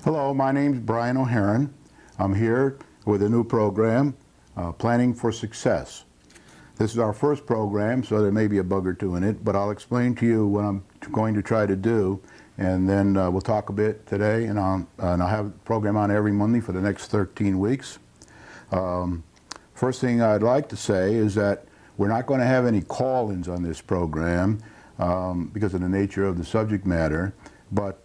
Hello, my name's Brian O'Haron. I'm here with a new program, Planning for Success. This is our first program, so there may be a bug or two in it, but I'll explain to you what I'm going to try to do, and then we'll talk a bit today, and I'll have a program on every Monday for the next 13 weeks. First thing I'd like to say is that we're not going to have any call-ins on this program because of the nature of the subject matter, but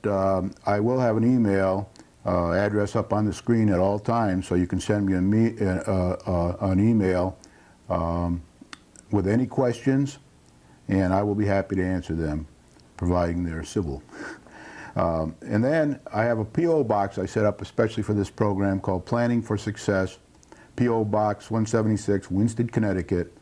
I will have an email address up on the screen at all times, so you can send me an email with any questions, and I will be happy to answer them, providing they're civil. And then I have a P.O. box I set up especially for this program called Planning for Success, P.O. Box 176, Winston, Connecticut,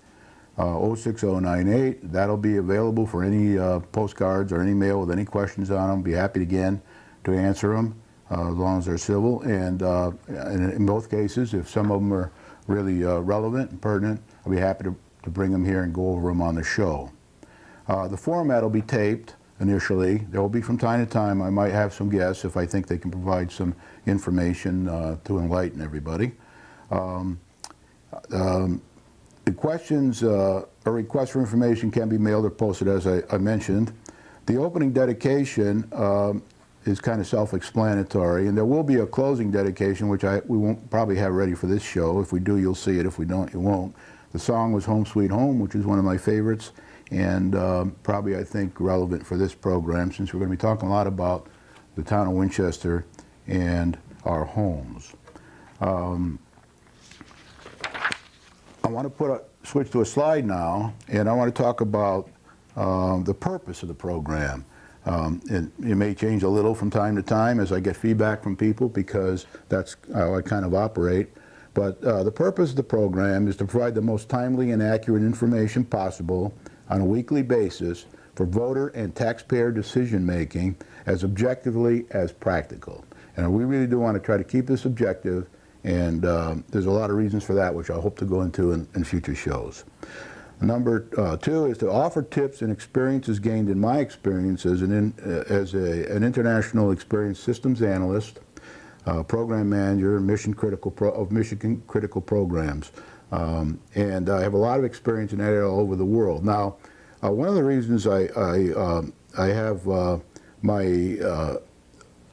06098. That'll be available for any postcards or any mail with any questions on them. Be happy again to answer them as long as they're civil. And in both cases, if some of them are really relevant and pertinent, I'll be happy to bring them here and go over them on the show. The format will be taped initially. There will be from time to time, I might have some guests if I think they can provide some information to enlighten everybody. The questions or requests for information can be mailed or posted, as I mentioned. The opening dedication is kind of self-explanatory, and there will be a closing dedication, which we won't probably have ready for this show. If we do, you'll see it. If we don't, you won't. The song was Home Sweet Home, which is one of my favorites, and probably, I think, relevant for this program, since we're going to be talking a lot about the town of Winchester and our homes. I want to switch to a slide now, and I want to talk about the purpose of the program. It may change a little from time to time as I get feedback from people, because that's how I kind of operate. But the purpose of the program is to provide the most timely and accurate information possible on a weekly basis for voter and taxpayer decision making as objectively as practical. And we really do want to try to keep this objective, and there's a lot of reasons for that, which I hope to go into in future shows. Number two is to offer tips and experiences gained in my experience as an international experienced systems analyst, program manager, mission critical programs. And I have a lot of experience in that area all over the world. Now, one of the reasons I have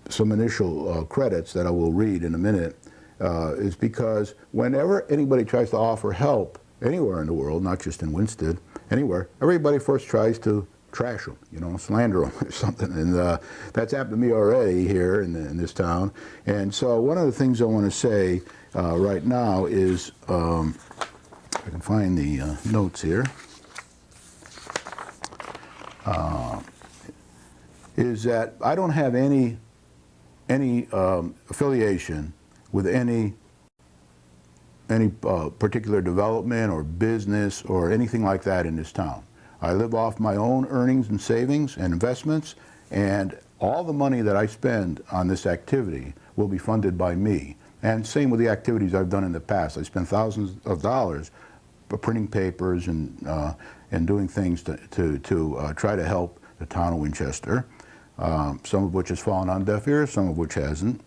some initial credits that I will read in a minute is because whenever anybody tries to offer help anywhere in the world, not just in Winston, anywhere, everybody first tries to trash them, you know, slander them or something. And that's happened to me already here in this town. And so one of the things I want to say right now is, if I can find the notes here, is that I don't have any affiliation with any particular development or business or anything like that in this town. I live off my own earnings and savings and investments, and all the money that I spend on this activity will be funded by me. And same with the activities I've done in the past. I spent thousands of dollars printing papers and doing things to try to help the town of Winchester, some of which has fallen on deaf ears, some of which hasn't.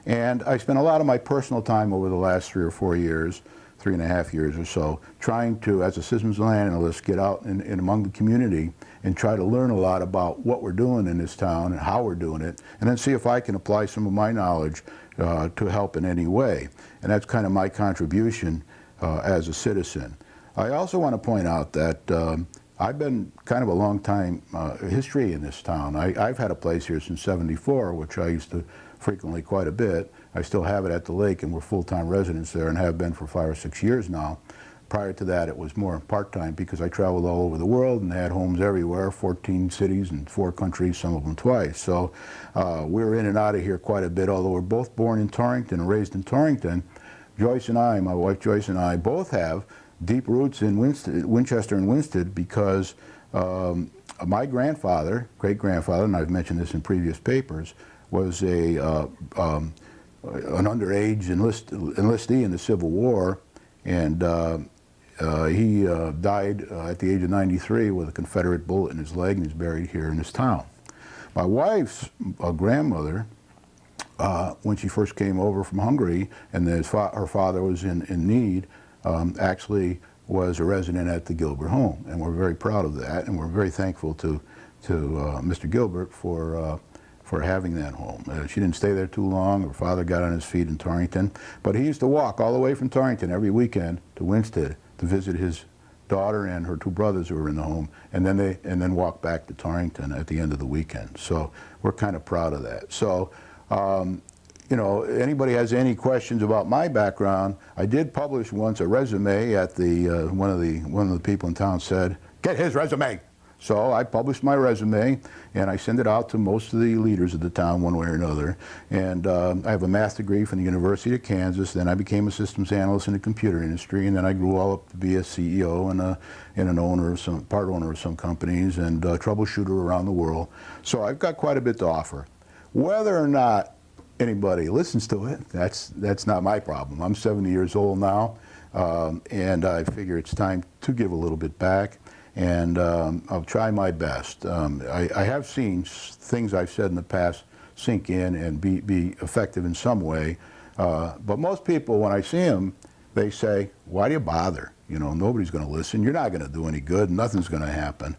And I spent a lot of my personal time over the last 3 or 4 years, 3.5 years or so, trying to, as a systems analyst, get out in among the community and try to learn a lot about what we're doing in this town and how we're doing it, and then see if I can apply some of my knowledge to help in any way. And that's kind of my contribution as a citizen. I also want to point out that I've been kind of a long time history in this town. I've had a place here since '74, which I used to frequently quite a bit. I still have it at the lake, and we're full-time residents there and have been for 5 or 6 years now. Prior to that, it was more part-time because I traveled all over the world and had homes everywhere, 14 cities and 4 countries, some of them twice. So we're in and out of here quite a bit, although we're both born in Torrington and raised in Torrington. Joyce and I, my wife Joyce and I, both have deep roots in Winchester and Winsted because my grandfather, great-grandfather, and I've mentioned this in previous papers, was an underage enlistee in the Civil War, and he died at the age of 93 with a Confederate bullet in his leg, and he's buried here in this town. My wife's grandmother, when she first came over from Hungary, and her father was in need, actually was a resident at the Gilbert home, and we're very proud of that, and we're very thankful to Mr. Gilbert for having that home. She didn't stay there too long. Her father got on his feet in Torrington, but he used to walk all the way from Torrington every weekend to Winsted to visit his daughter and her 2 brothers who were in the home, and then walk back to Torrington at the end of the weekend. So we're kind of proud of that. So you know, anybody has any questions about my background, I did publish once a resume at the one of the people in town said, "Get his resume." So I published my resume, and I send it out to most of the leaders of the town one way or another. And I have a math degree from the University of Kansas. Then I became a systems analyst in the computer industry, and then I grew all up to be a CEO and an owner of part owner of some companies and a troubleshooter around the world. So I've got quite a bit to offer. Whether or not anybody listens to it, that's not my problem. I'm 70 years old now, and I figure it's time to give a little bit back. And I'll try my best. I have seen things I've said in the past sink in and be effective in some way. But most people, when I see them, they say, "Why do you bother? You know, nobody's going to listen. You're not going to do any good. Nothing's going to happen."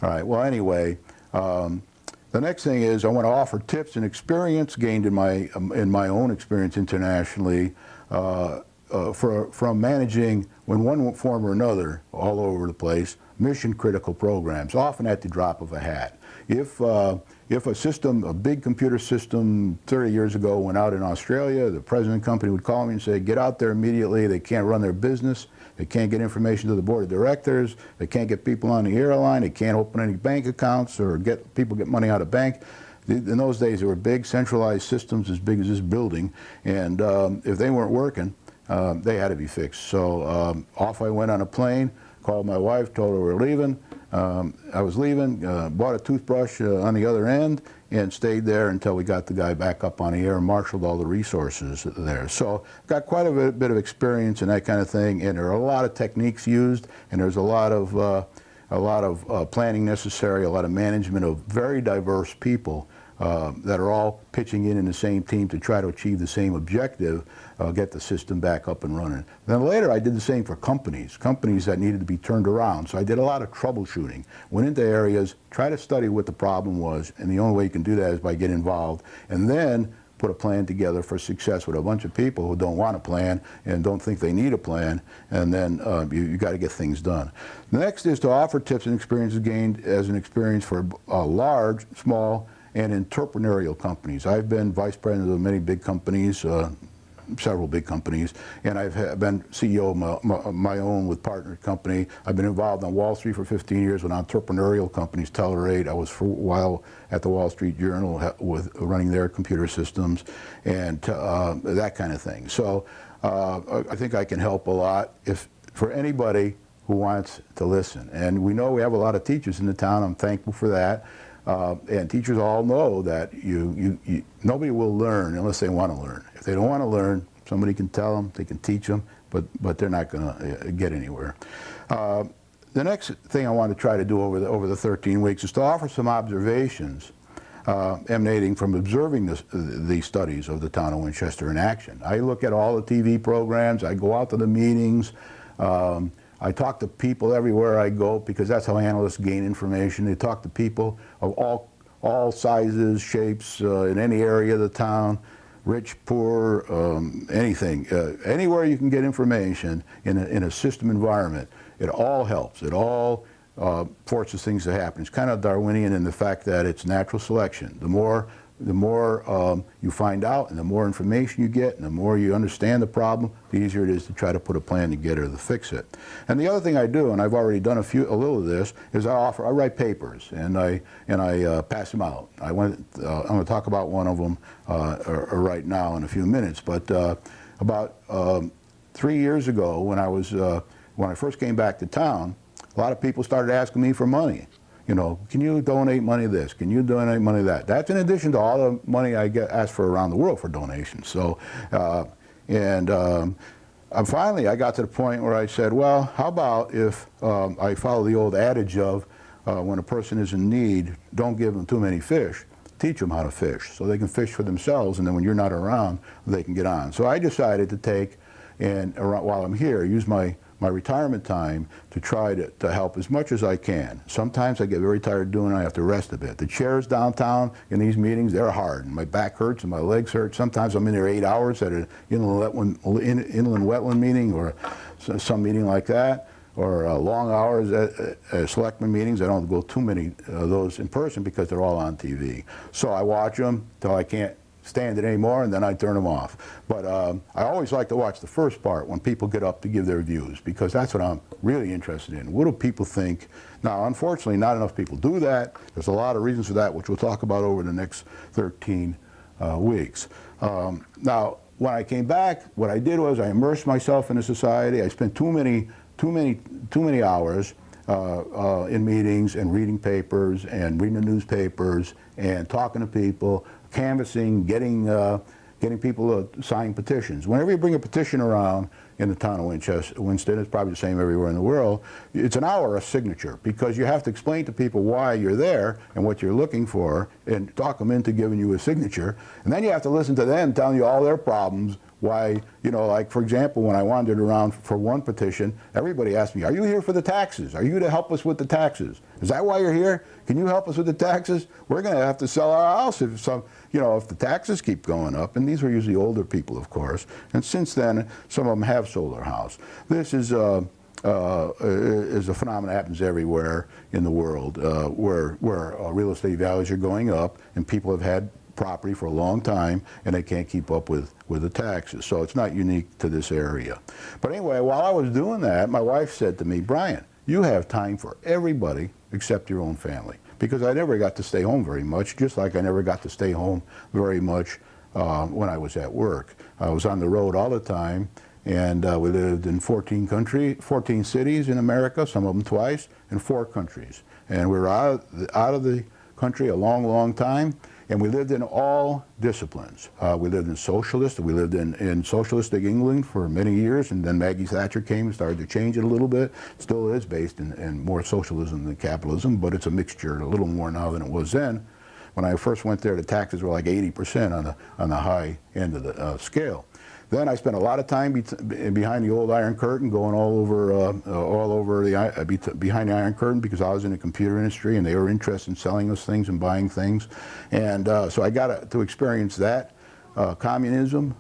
All right. Well, anyway, the next thing is I want to offer tips and experience gained in my own experience internationally from managing, in one form or another, all over the place, mission-critical programs, often at the drop of a hat. If a system, a big computer system 30 years ago went out in Australia, the president company would call me and say, "Get out there immediately. They can't run their business. They can't get information to the board of directors. They can't get people on the airline. They can't open any bank accounts or get money out of bank." In those days, there were big centralized systems as big as this building, and if they weren't working, they had to be fixed. So off I went on a plane, called my wife, told her we're leaving. I was leaving, bought a toothbrush on the other end, and stayed there until we got the guy back up on the air and marshaled all the resources there. So got quite a bit of experience in that kind of thing, and there are a lot of techniques used, and there's a lot of planning necessary, a lot of management of very diverse people that are all pitching in the same team to try to achieve the same objective, get the system back up and running. Then later I did the same for companies that needed to be turned around. So I did a lot of troubleshooting, went into areas, tried to study what the problem was, and the only way you can do that is by getting involved, and then put a plan together for success with a bunch of people who don't want a plan and don't think they need a plan, and then you got to get things done. The next is to offer tips and experiences gained as an experience for large, small, and entrepreneurial companies. I've been vice president of many big companies, several big companies, and I've been CEO of my own with partner company. I've been involved on Wall Street for 15 years with entrepreneurial companies, Telerate. I was for a while at the Wall Street Journal with running their computer systems and that kind of thing. So I think I can help a lot for anybody who wants to listen. And we know we have a lot of teachers in the town. I'm thankful for that. And teachers all know that nobody will learn unless they want to learn. If they don't want to learn, somebody can tell them, they can teach them, but they're not going to get anywhere. the next thing I want to try to do over the 13 weeks is to offer some observations emanating from observing the studies of the town of Winchester in action. I look at all the TV programs, I go out to the meetings, I talk to people everywhere I go, because that's how analysts gain information. They talk to people of all sizes, shapes, in any area of the town, rich, poor, anything. Anywhere you can get information in a system environment, it all helps. It all forces things to happen. It's kind of Darwinian in the fact that it's natural selection. The more you find out, and the more information you get, and the more you understand the problem, the easier it is to try to put a plan together to fix it. And the other thing I do, and I've already done a little of this, is I write papers, and I pass them out. I'm going to talk about one of them right now in a few minutes. But about 3 years ago, when I first came back to town, a lot of people started asking me for money. You know, can you donate money to this? Can you donate money to that? That's in addition to all the money I get asked for around the world for donations. So, finally I got to the point where I said, well, how about if I follow the old adage of when a person is in need, don't give them too many fish. Teach them how to fish so they can fish for themselves, and then when you're not around, they can get on. So I decided to take, and while I'm here, use my retirement time to try to help as much as I can. Sometimes I get very tired doing it, I have to rest a bit. The chairs downtown in these meetings, they're hard, and my back hurts and my legs hurt. Sometimes I'm in there 8 hours at an inland wetland meeting, or some meeting like that, or long hours at selectmen meetings. I don't go too many of those in person because they're all on TV. So I watch them till I can't stand it anymore, and then I turn them off. But I always like to watch the first part when people get up to give their views, because that's what I'm really interested in. What do people think? Now, unfortunately, not enough people do that. There's a lot of reasons for that, which we'll talk about over the next 13 weeks. Now, when I came back, what I did was I immersed myself in a society. I spent too many hours in meetings and reading papers and reading the newspapers and talking to people, canvassing, getting people to sign petitions. Whenever you bring a petition around in the town of Winston, it's probably the same everywhere in the world, it's an hour a signature, because you have to explain to people why you're there and what you're looking for, and talk them into giving you a signature. And then you have to listen to them telling you all their problems, why, you know, like for example, when I wandered around for one petition, everybody asked me, are you here for the taxes? Are you to help us with the taxes? Is that why you're here? Can you help us with the taxes? We're going to have to sell our house if if the taxes keep going up. And these were usually older people, of course. And since then, some of them have sold their house. This is a phenomenon that happens everywhere in the world, where real estate values are going up, and people have had property for a long time, and they can't keep up with the taxes. So it's not unique to this area. But anyway, while I was doing that, my wife said to me, Brian, you have time for everybody except your own family. Because I never got to stay home very much, just like I never got to stay home very much when I was at work. I was on the road all the time, and we lived in 14 cities in America, some of them twice, and 4 countries. And we were out of the country a long, long time. And we lived in all disciplines. We lived in socialist. We lived in socialistic England for many years, and then Maggie Thatcher came and started to change it a little bit. It still is based in more socialism than capitalism, but it's a mixture, a little more now than it was then. When I first went there, the taxes were like 80% on the high end of the scale. Then I spent a lot of time behind the old Iron Curtain, going all over behind the Iron Curtain, because I was in the computer industry and they were interested in selling us things and buying things. And so I got to experience that communism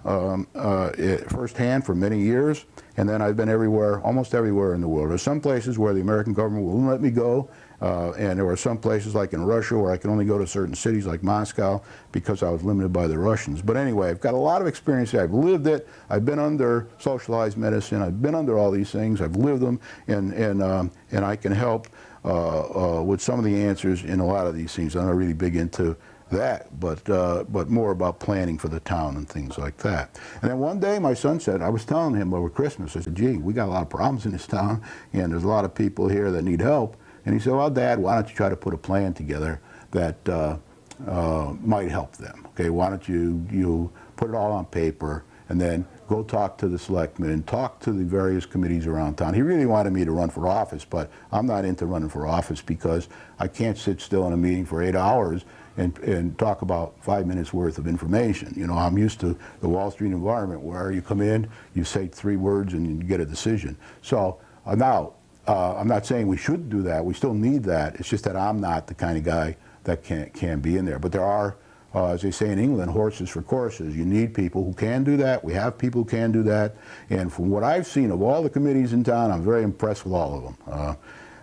firsthand for many years. And then I've been everywhere, almost everywhere in the world. There's some places where the American government won't let me go. And there were some places like in Russia where I could only go to certain cities like Moscow because I was limited by the Russians. But anyway, I've got a lot of experience here. I've lived it. I've been under socialized medicine. I've been under all these things. I've lived them, and I can help with some of the answers in a lot of these things. I'm not really big into that, but more about planning for the town and things like that. And then one day my son said, I was telling him over Christmas, I said, gee, we got a lot of problems in this town, and there's a lot of people here that need help. And he said, well, Dad, why don't you try to put a plan together that might help them? Okay, why don't you put it all on paper, and then go talk to the selectmen and talk to the various committees around town. He really wanted me to run for office, but I'm not into running for office because I can't sit still in a meeting for 8 hours and talk about 5 minutes worth of information. You know, I'm used to the Wall Street environment where you come in, you say 3 words and you get a decision. So now, I'm not saying we should do that. We still need that. It's just that I'm not the kind of guy that can be in there. But there are, as they say in England, horses for courses. You need people who can do that. We have people who can do that. And from what I've seen of all the committees in town, I'm very impressed with all of them.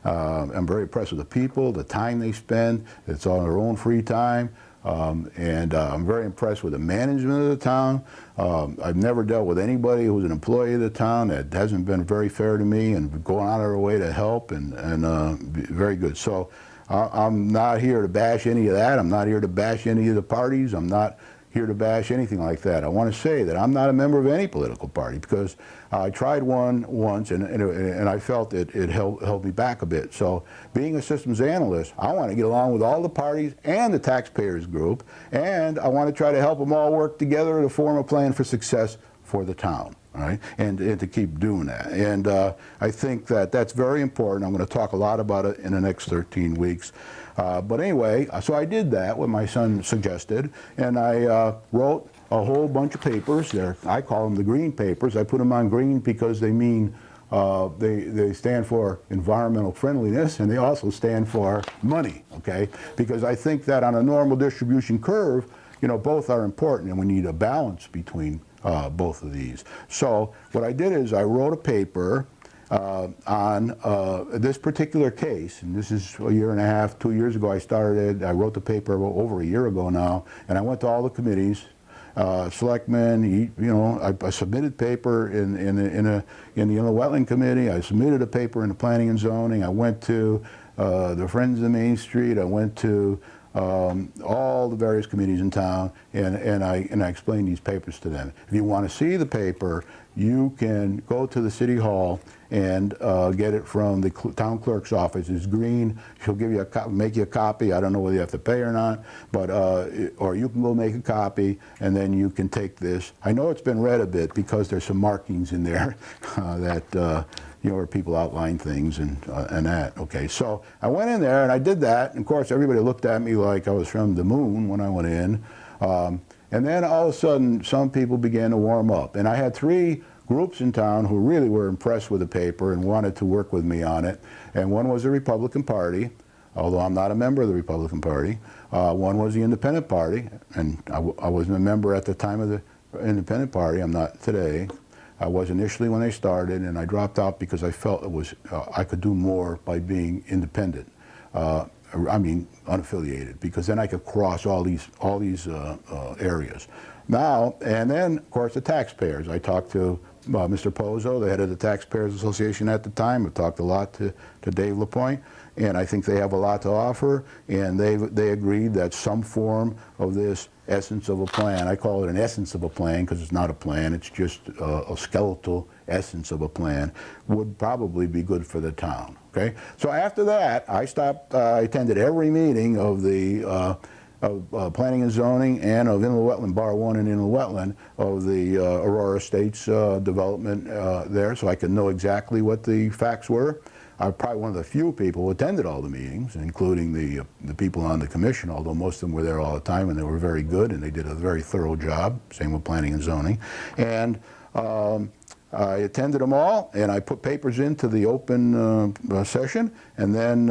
I'm very impressed with the people, the time they spend. It's on their own free time. And I'm very impressed with the management of the town. I've never dealt with anybody who's an employee of the town that hasn't been very fair to me and going out of their way to help, and very good. So I'm not here to bash any of that. I'm not here to bash any of the parties. I'm not here to bash anything like that. I want to say that I'm not a member of any political party because I tried one once and I felt it held me back a bit. So being a systems analyst, I want to get along with all the parties and the taxpayers group, and I want to try to help them all work together to form a plan for success for the town. All right, and to keep doing that. And I think that that's very important. I'm going to talk a lot about it in the next 13 weeks. But anyway, so I did that, what my son suggested, and I wrote a whole bunch of papers. I call them the green papers. I put them on green because they mean, they stand for environmental friendliness, and they also stand for money, okay? Because I think that on a normal distribution curve, you know, both are important, and we need a balance between both of these. So what I did is I wrote a paper on this particular case, and this is a year and a half, 2 years ago I started. I wrote the paper over a year ago now, and I went to all the committees, selectmen, you know, I submitted paper in the Inland Wetland Committee. I submitted a paper in the Planning and Zoning. I went to the Friends of Main Street. I went to all the various committees in town, and I explained these papers to them. If you want to see the paper, you can go to the City Hall and get it from the town clerk's office. It's green. She'll give you make you a copy. I don't know whether you have to pay or not, but or you can go make a copy, and then you can take this. I know it's been read a bit because there's some markings in there that you know, where people outline things and that. Okay, so I went in there and I did that, and of course everybody looked at me like I was from the moon when I went in. And then all of a sudden some people began to warm up, and I had 3 groups in town who really were impressed with the paper and wanted to work with me on it. And one was the Republican Party, although I'm not a member of the Republican Party. One was the Independent Party, and I wasn't a member at the time of the Independent Party. I'm not today. I was initially when they started, and I dropped out because I felt it was I could do more by being independent. I mean unaffiliated, because then I could cross all these areas. Now and then, of course, the taxpayers. I talked to Mr. Pozo, the head of the Taxpayers Association at the time. I talked a lot to Dave LaPointe, and I think they have a lot to offer. And they agreed that some form of this essence of a plan, I call it an essence of a plan because it's not a plan, it's just a skeletal essence of a plan, would probably be good for the town. Okay, so after that, I stopped. I attended every meeting of the Planning and Zoning and of Inland Wetland, Bar 1 and Inland Wetland, of the Aurora Estates development there, so I could know exactly what the facts were. I was probably one of the few people who attended all the meetings, including the people on the commission, although most of them were there all the time, and they were very good, and they did a very thorough job, same with Planning and Zoning. And I attended them all, and I put papers into the open session, and then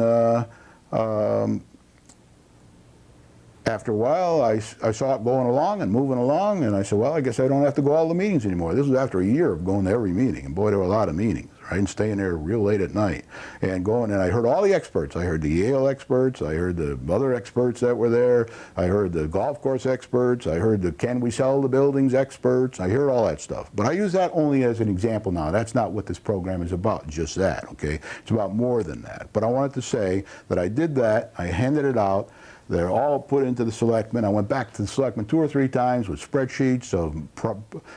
after a while, I saw it going along and moving along, and I said, well, I guess I don't have to go to all the meetings anymore. This was after a year of going to every meeting, and boy, there were a lot of meetings, right, and staying there real late at night, and going, and I heard all the experts. I heard the Yale experts, I heard the other experts that were there, I heard the golf course experts, I heard the can we sell the buildings experts, I heard all that stuff. But I use that only as an example now. That's not what this program is about, just that, okay? It's about more than that. But I wanted to say that I did that, I handed it out. They're all put into the selectmen. I went back to the selectmen 2 or 3 times with spreadsheets of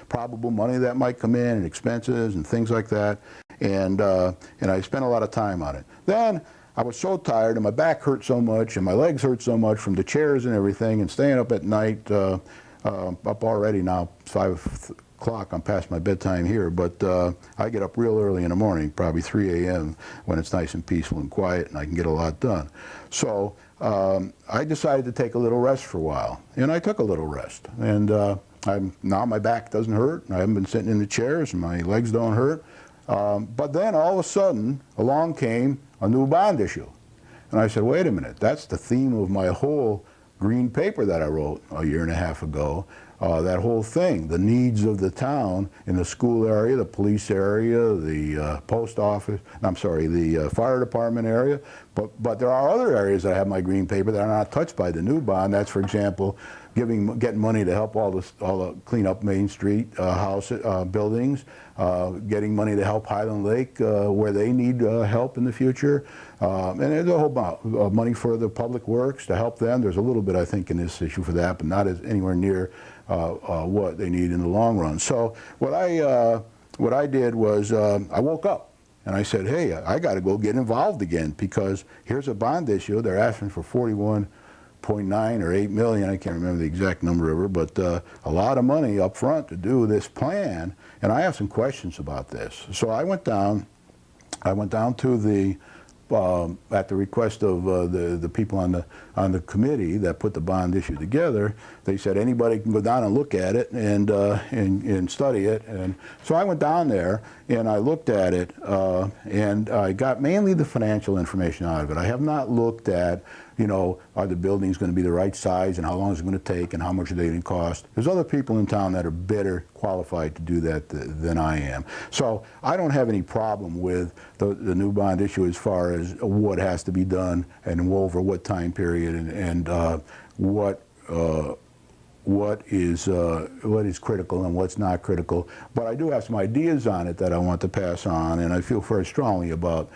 probable money that might come in and expenses and things like that, and I spent a lot of time on it. Then I was so tired and my back hurt so much and my legs hurt so much from the chairs and everything and staying up at night, up already now 5 o'clock. I'm past my bedtime here, but I get up real early in the morning, probably 3 a.m. when it's nice and peaceful and quiet, and I can get a lot done. So I decided to take a little rest for a while, and I took a little rest. And now my back doesn't hurt. I haven't been sitting in the chairs, and my legs don't hurt. But then all of a sudden, along came a new bond issue. And I said, wait a minute, that's the theme of my whole green paper that I wrote a year and a half ago. That whole thing, the needs of the town in the school area, the police area, the post office, the fire department area. But there are other areas that I have my green paper that are not touched by the new bond. That's, for example, getting money to help all the clean up Main Street buildings, getting money to help Highland Lake where they need help in the future, and there's a whole bunch of money for the public works to help them. There's a little bit, I think, in this issue for that, but not anywhere near what they need in the long run. So what I did was I woke up and I said, hey, I got to go get involved again, because here's a bond issue. They're asking for 41.9 or 8 million, I can't remember the exact number of it, but a lot of money up front to do this plan, and I have some questions about this. So I went down to the at the request of the people on the committee that put the bond issue together. They said anybody can go down and look at it and study it. And so I went down there and I looked at it, and I got mainly the financial information out of it. I have not looked at, you know, are the buildings going to be the right size, and how long is it going to take, and how much are they going to cost. There's other people in town that are better qualified to do that than I am. So I don't have any problem with the new bond issue as far as what has to be done and over what time period, and what is critical and what's not critical. But I do have some ideas on it that I want to pass on, and I feel very strongly about,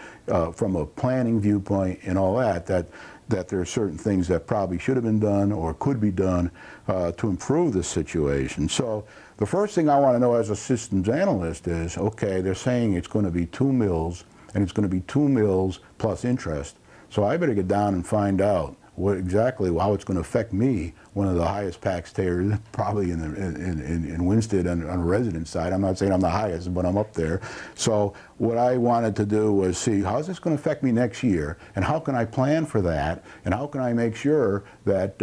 from a planning viewpoint and all that there are certain things that probably should have been done or could be done to improve the situation. So the first thing I want to know as a systems analyst is, okay, they're saying it's going to be 2 mills, and it's going to be 2 mills plus interest. So I better get down and find out exactly how it's going to affect me, one of the highest taxpayers probably in Winsted on the resident side. I'm not saying I'm the highest, but I'm up there. So what I wanted to do was see, how's this going to affect me next year, and how can I plan for that, and how can I make sure that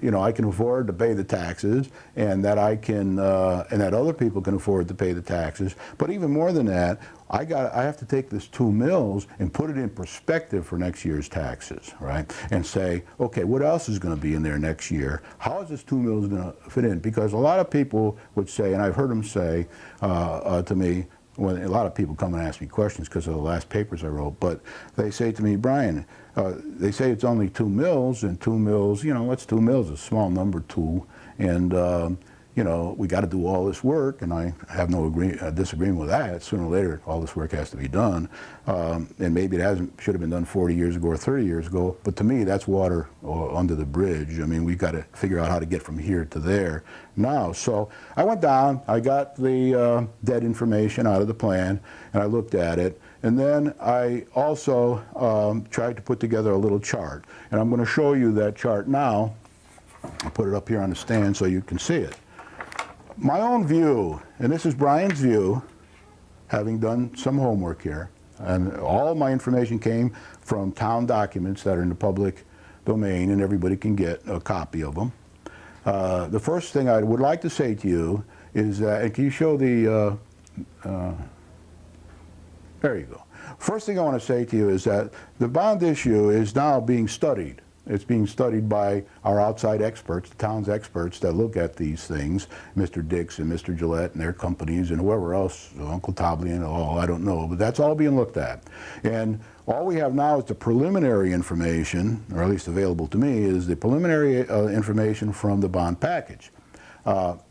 you know, I can afford to pay the taxes, and that I can and that other people can afford to pay the taxes. But even more than that, I have to take this 2 mills and put it in perspective for next year's taxes, right? And say, okay, what else is going to be in there next year? How is this 2 mills going to fit in? Because a lot of people would say, and I've heard them say to me, when a lot of people come and ask me questions because of the last papers I wrote, but they say to me, Brian, they say it's only 2 mills, and 2 mills, you know, what's 2 mills? A small number, 2, and you know, we got to do all this work, and I have no disagreement with that. Sooner or later, all this work has to be done, and maybe it should have been done 40 years ago or 30 years ago. But to me, that's water under the bridge. I mean, we've got to figure out how to get from here to there now. So I went down, I got the debt information out of the plan, and I looked at it, and then I also tried to put together a little chart, and I'm going to show you that chart now. I'll put it up here on the stand so you can see it. My own view, and this is Brian's view, having done some homework here, and all my information came from town documents that are in the public domain, and everybody can get a copy of them. The first thing I would like to say to you is that, and can you show the, there you go. First thing I want to say to you is that the bond issue is now being studied. It's being studied by our outside experts, the town's experts that look at these things, Mr. Dix and Mr. Gillette and their companies and whoever else, Uncle Tobley and all, I don't know, but that's all being looked at. And all we have now is the preliminary information, or at least available to me, is the preliminary information from the bond package.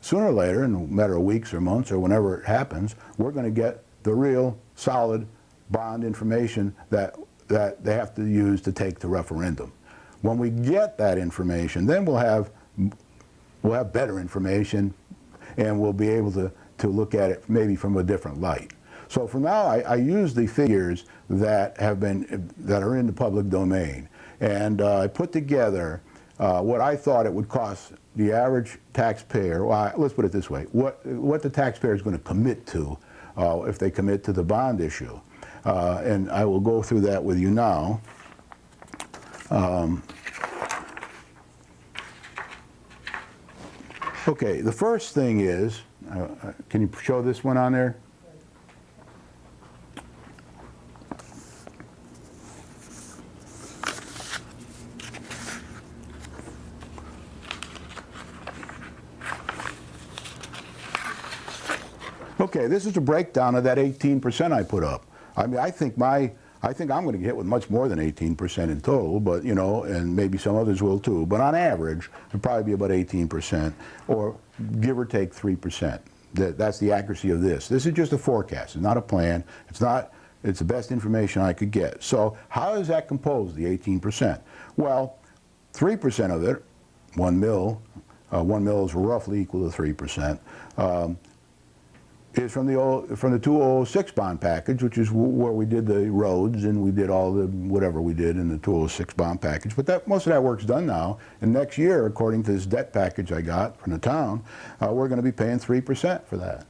Sooner or later, in a matter of weeks or months or whenever it happens, we're going to get the real solid bond information that they have to use to take the referendum. When we get that information, then we'll have better information, and we'll be able to look at it maybe from a different light. So for now, I use the figures that are in the public domain, and I put together what I thought it would cost the average taxpayer, well, let's put it this way, what the taxpayer is going to commit to if they commit to the bond issue. And I will go through that with you now. Okay, the first thing is, can you show this one on there? Okay, this is a breakdown of that 18% I put up. I mean, I think I'm going to get hit with much more than 18% in total, but you know, and maybe some others will too. But on average, it'll probably be about 18%, or give or take 3%. That's the accuracy of this. This is just a forecast. It's not a plan. It's the best information I could get. So how is that composed, the 18%? Well, 3% of it, 1 mil, 1 mil is roughly equal to 3%. Is from the 2006 bond package, which is where we did the roads and we did all the whatever we did in the 2006 bond package. But most of that work's done now. And next year, according to this debt package I got from the town, we're going to be paying 3% for that,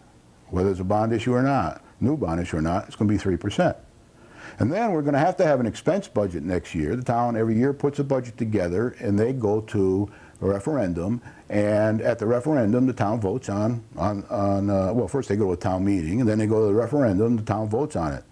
whether it's a bond issue or not, new bond issue or not. It's going to be 3%. And then we're going to have an expense budget next year. The town every year puts a budget together, and they go to a referendum, and at the referendum the town votes on well, first they go to a town meeting, and then they go to the referendum, the town votes on it.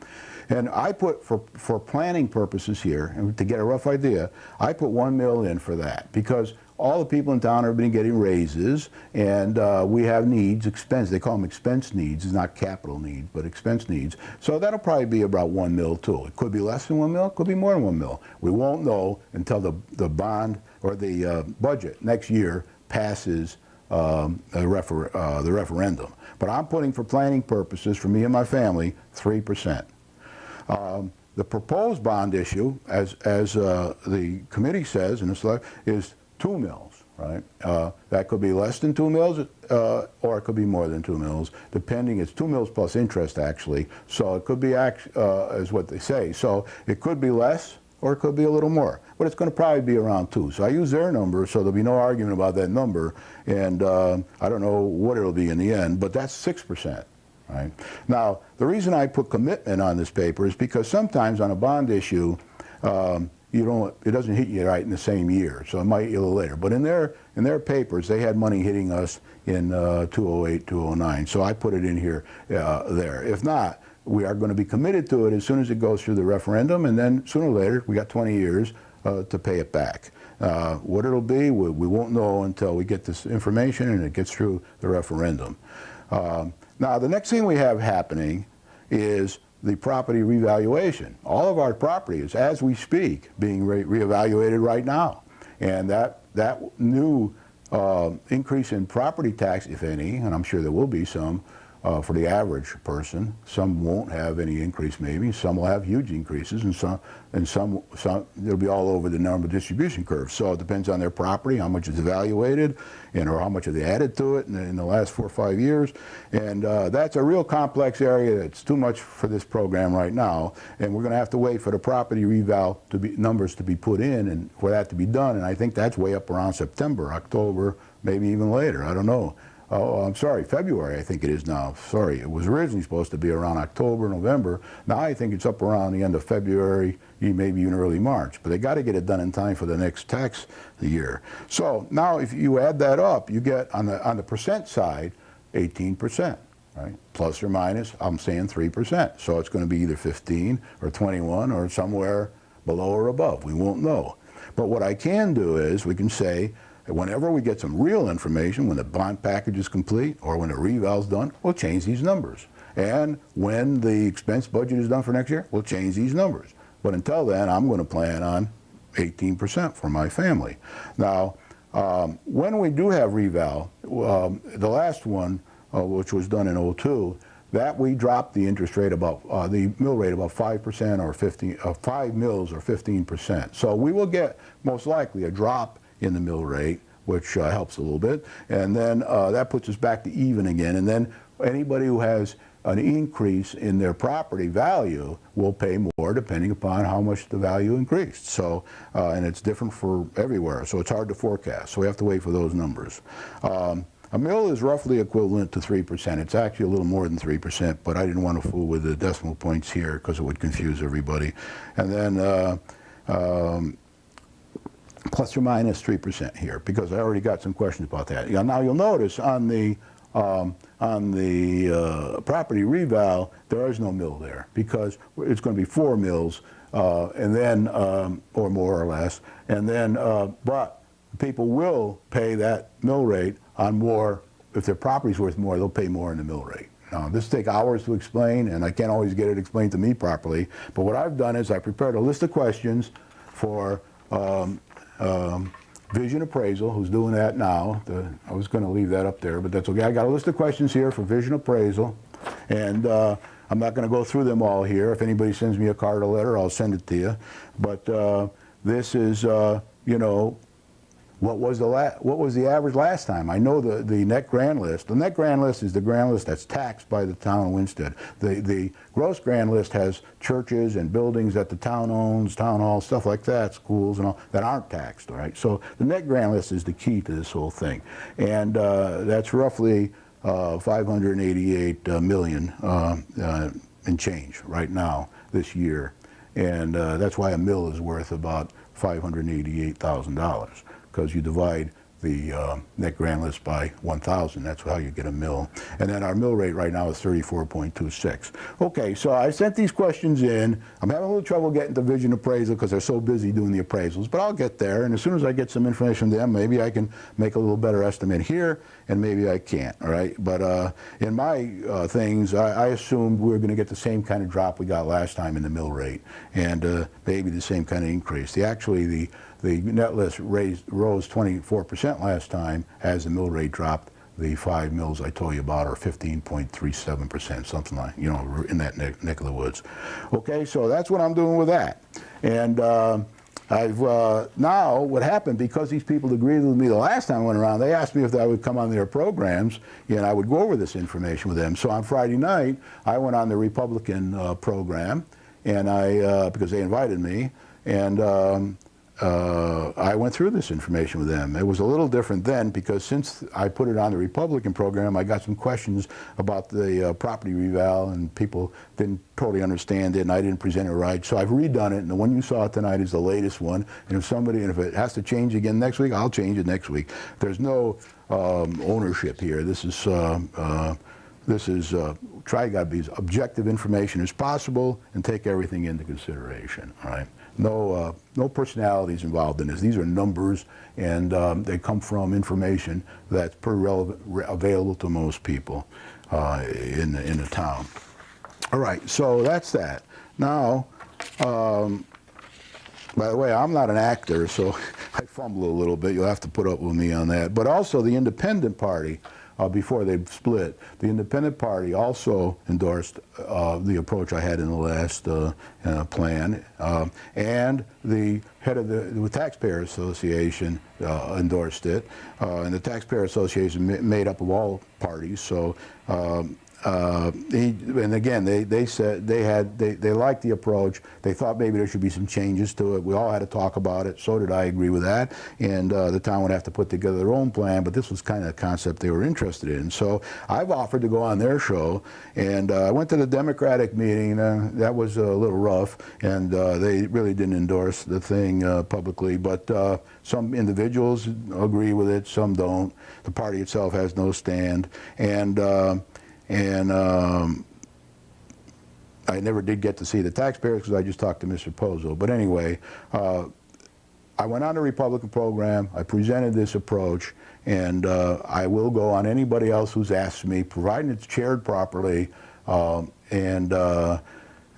And I put, for planning purposes here, and to get a rough idea, I put 1 mil in for that, because all the people in town have been getting raises, and we have needs, expense, they call them expense needs, it's not capital needs, but expense needs. So that'll probably be about 1 mil too. It could be less than 1 mil, it could be more than 1 mil. We won't know until the bond or the budget next year passes the referendum. But I'm putting, for planning purposes, for me and my family, 3%. The proposed bond issue, as the committee says in the slide, is 2 mils, right? That could be less than 2 mils, or it could be more than 2 mils, depending. It's 2 mils plus interest, actually. So it could be, is what they say. So it could be less, or it could be a little more. But it's going to probably be around 2. So I use their number, so there'll be no argument about that number. And I don't know what it'll be in the end, but that's 6%. Right? Now, the reason I put commitment on this paper is because sometimes on a bond issue, it doesn't hit you right in the same year, so it might hit you a little later. But in their papers, they had money hitting us in 2008, 2009, so I put it in here there. If not, we are going to be committed to it as soon as it goes through the referendum, and then sooner or later, we got 20 years to pay it back. What it'll be, we won't know until we get this information and it gets through the referendum. Now, the next thing we have happening is the property revaluation. All of our property is, as we speak, being reevaluated right now. And that new increase in property tax, if any, and I'm sure there will be some for the average person. Some won't have any increase, maybe. Some will have huge increases, and some they'll be all over the normal distribution curve. So it depends on their property, how much it's evaluated, or how much have they added to it in the last 4 or 5 years. And that's a real complex area. That's too much for this program right now. And we're going to have to wait for the property reval numbers to be put in, and for that to be done. And I think that's way up around September, October, maybe even later. I don't know. Oh, I'm sorry, February I think it is now. Sorry, it was originally supposed to be around October, November. Now I think it's up around the end of February, maybe even early March. But they got to get it done in time for the next tax year. So now if you add that up, you get on the percent side, 18%, right? Plus or minus, I'm saying 3%. So it's going to be either 15 or 21 or somewhere below or above. We won't know. But what I can do is we can say, whenever we get some real information, when the bond package is complete or when the reval's done, we'll change these numbers. And when the expense budget is done for next year, we'll change these numbers. But until then, I'm going to plan on 18% for my family. Now, when we do have reval, the last one, which was done in 02, that we dropped the interest rate about, the mill rate about 5% or 5 mils or 15%. So we will get most likely a drop in the mill rate, which helps a little bit, and then that puts us back to even again. And then anybody who has an increase in their property value will pay more depending upon how much the value increased. So, and it's different for everywhere, so it's hard to forecast. So we have to wait for those numbers. A mill is roughly equivalent to 3%. It's actually a little more than 3%, but I didn't want to fool with the decimal points here because it would confuse everybody. And then plus or minus 3% here, because I already got some questions about that. Now you'll notice on the property reval, there is no mill there because it's going to be 4 mills, and then or more or less, and then but people will pay that mill rate on more. If their property's worth more, they'll pay more in the mill rate. Now, this will take hours to explain, and I can't always get it explained to me properly. But what I've done is I prepared a list of questions for vision appraisal, who's doing that now. I was going to leave that up there, but that's okay. I got a list of questions here for vision appraisal, and I'm not going to go through them all here. If anybody sends me a card or letter, I'll send it to you. But this is, you know, what was the average last time? I know the net grand list. The net grand list is the grand list that's taxed by the town of Winsted. The gross grand list has churches and buildings that the town owns, town halls, stuff like that, schools and all, that aren't taxed, all right? So the net grand list is the key to this whole thing. And that's roughly 588 million in change right now this year. And that's why a mill is worth about $588,000. Because you divide the net grand list by 1,000, that's how you get a mill. And then our mill rate right now is 34.26. Okay, so I sent these questions in. I'm having a little trouble getting to vision appraisal because they're so busy doing the appraisals, but I'll get there, and as soon as I get some information from them, maybe I can make a little better estimate here, and maybe I can't, all right? But in my things, I assumed we were going to get the same kind of drop we got last time in the mill rate, and maybe the same kind of increase. The net list rose 24% last time as the mill rate dropped. The 5 mills I told you about are 15.37%, something like, you know, in that neck of the woods. Okay, so that's what I'm doing with that. And I've now, what happened, because these people agreed with me the last time I went around, they asked me if I would come on their programs and I would go over this information with them. So on Friday night, I went on the Republican program, and because they invited me, and I went through this information with them. It was a little different then because since I put it on the Republican program, I got some questions about the property reval, and people didn't totally understand it, and I didn't present it right. So I've redone it, and the one you saw tonight is the latest one. And if it has to change again next week, I'll change it next week. There's no ownership here. This is try to be as objective information as possible and take everything into consideration. All right. No personalities involved in this. These are numbers, and they come from information that's pretty available to most people in the town. All right, so that's that. Now, by the way, I'm not an actor, so I fumble a little bit. You'll have to put up with me on that. But also the Independent Party, before they split, the Independent Party also endorsed the approach I had in the last plan, and the head of the Taxpayer Association endorsed it, and the Taxpayer Association made up of all parties. So. And again, they said they liked the approach. They thought maybe there should be some changes to it. We all had to talk about it. So did I agree with that. And the town would have to put together their own plan, but this was kind of the concept they were interested in. So I've offered to go on their show, and I went to the Democratic meeting. That was a little rough, and they really didn't endorse the thing publicly, but some individuals agree with it, some don't. The party itself has no stand, and I never did get to see the taxpayers because I just talked to Mr. Pozo. But anyway, I went on the Republican program, I presented this approach, and I will go on anybody else who's asked me, providing it's chaired properly, and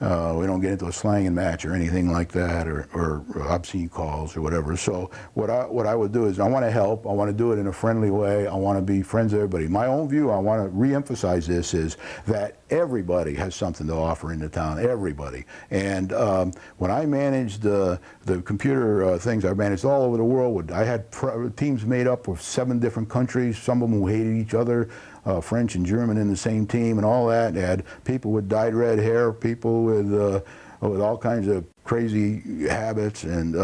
we don't get into a slanging match or anything like that, or obscene calls or whatever. So what I would do is I want to help. I want to do it in a friendly way. I want to be friends with everybody. My own view, I want to re-emphasize this, is that everybody has something to offer in the town, everybody. And when I managed the computer things, I managed all over the world. I had teams made up of 7 different countries, some of them who hated each other. French and German in the same team and all that. They had people with dyed red hair, people with all kinds of crazy habits, and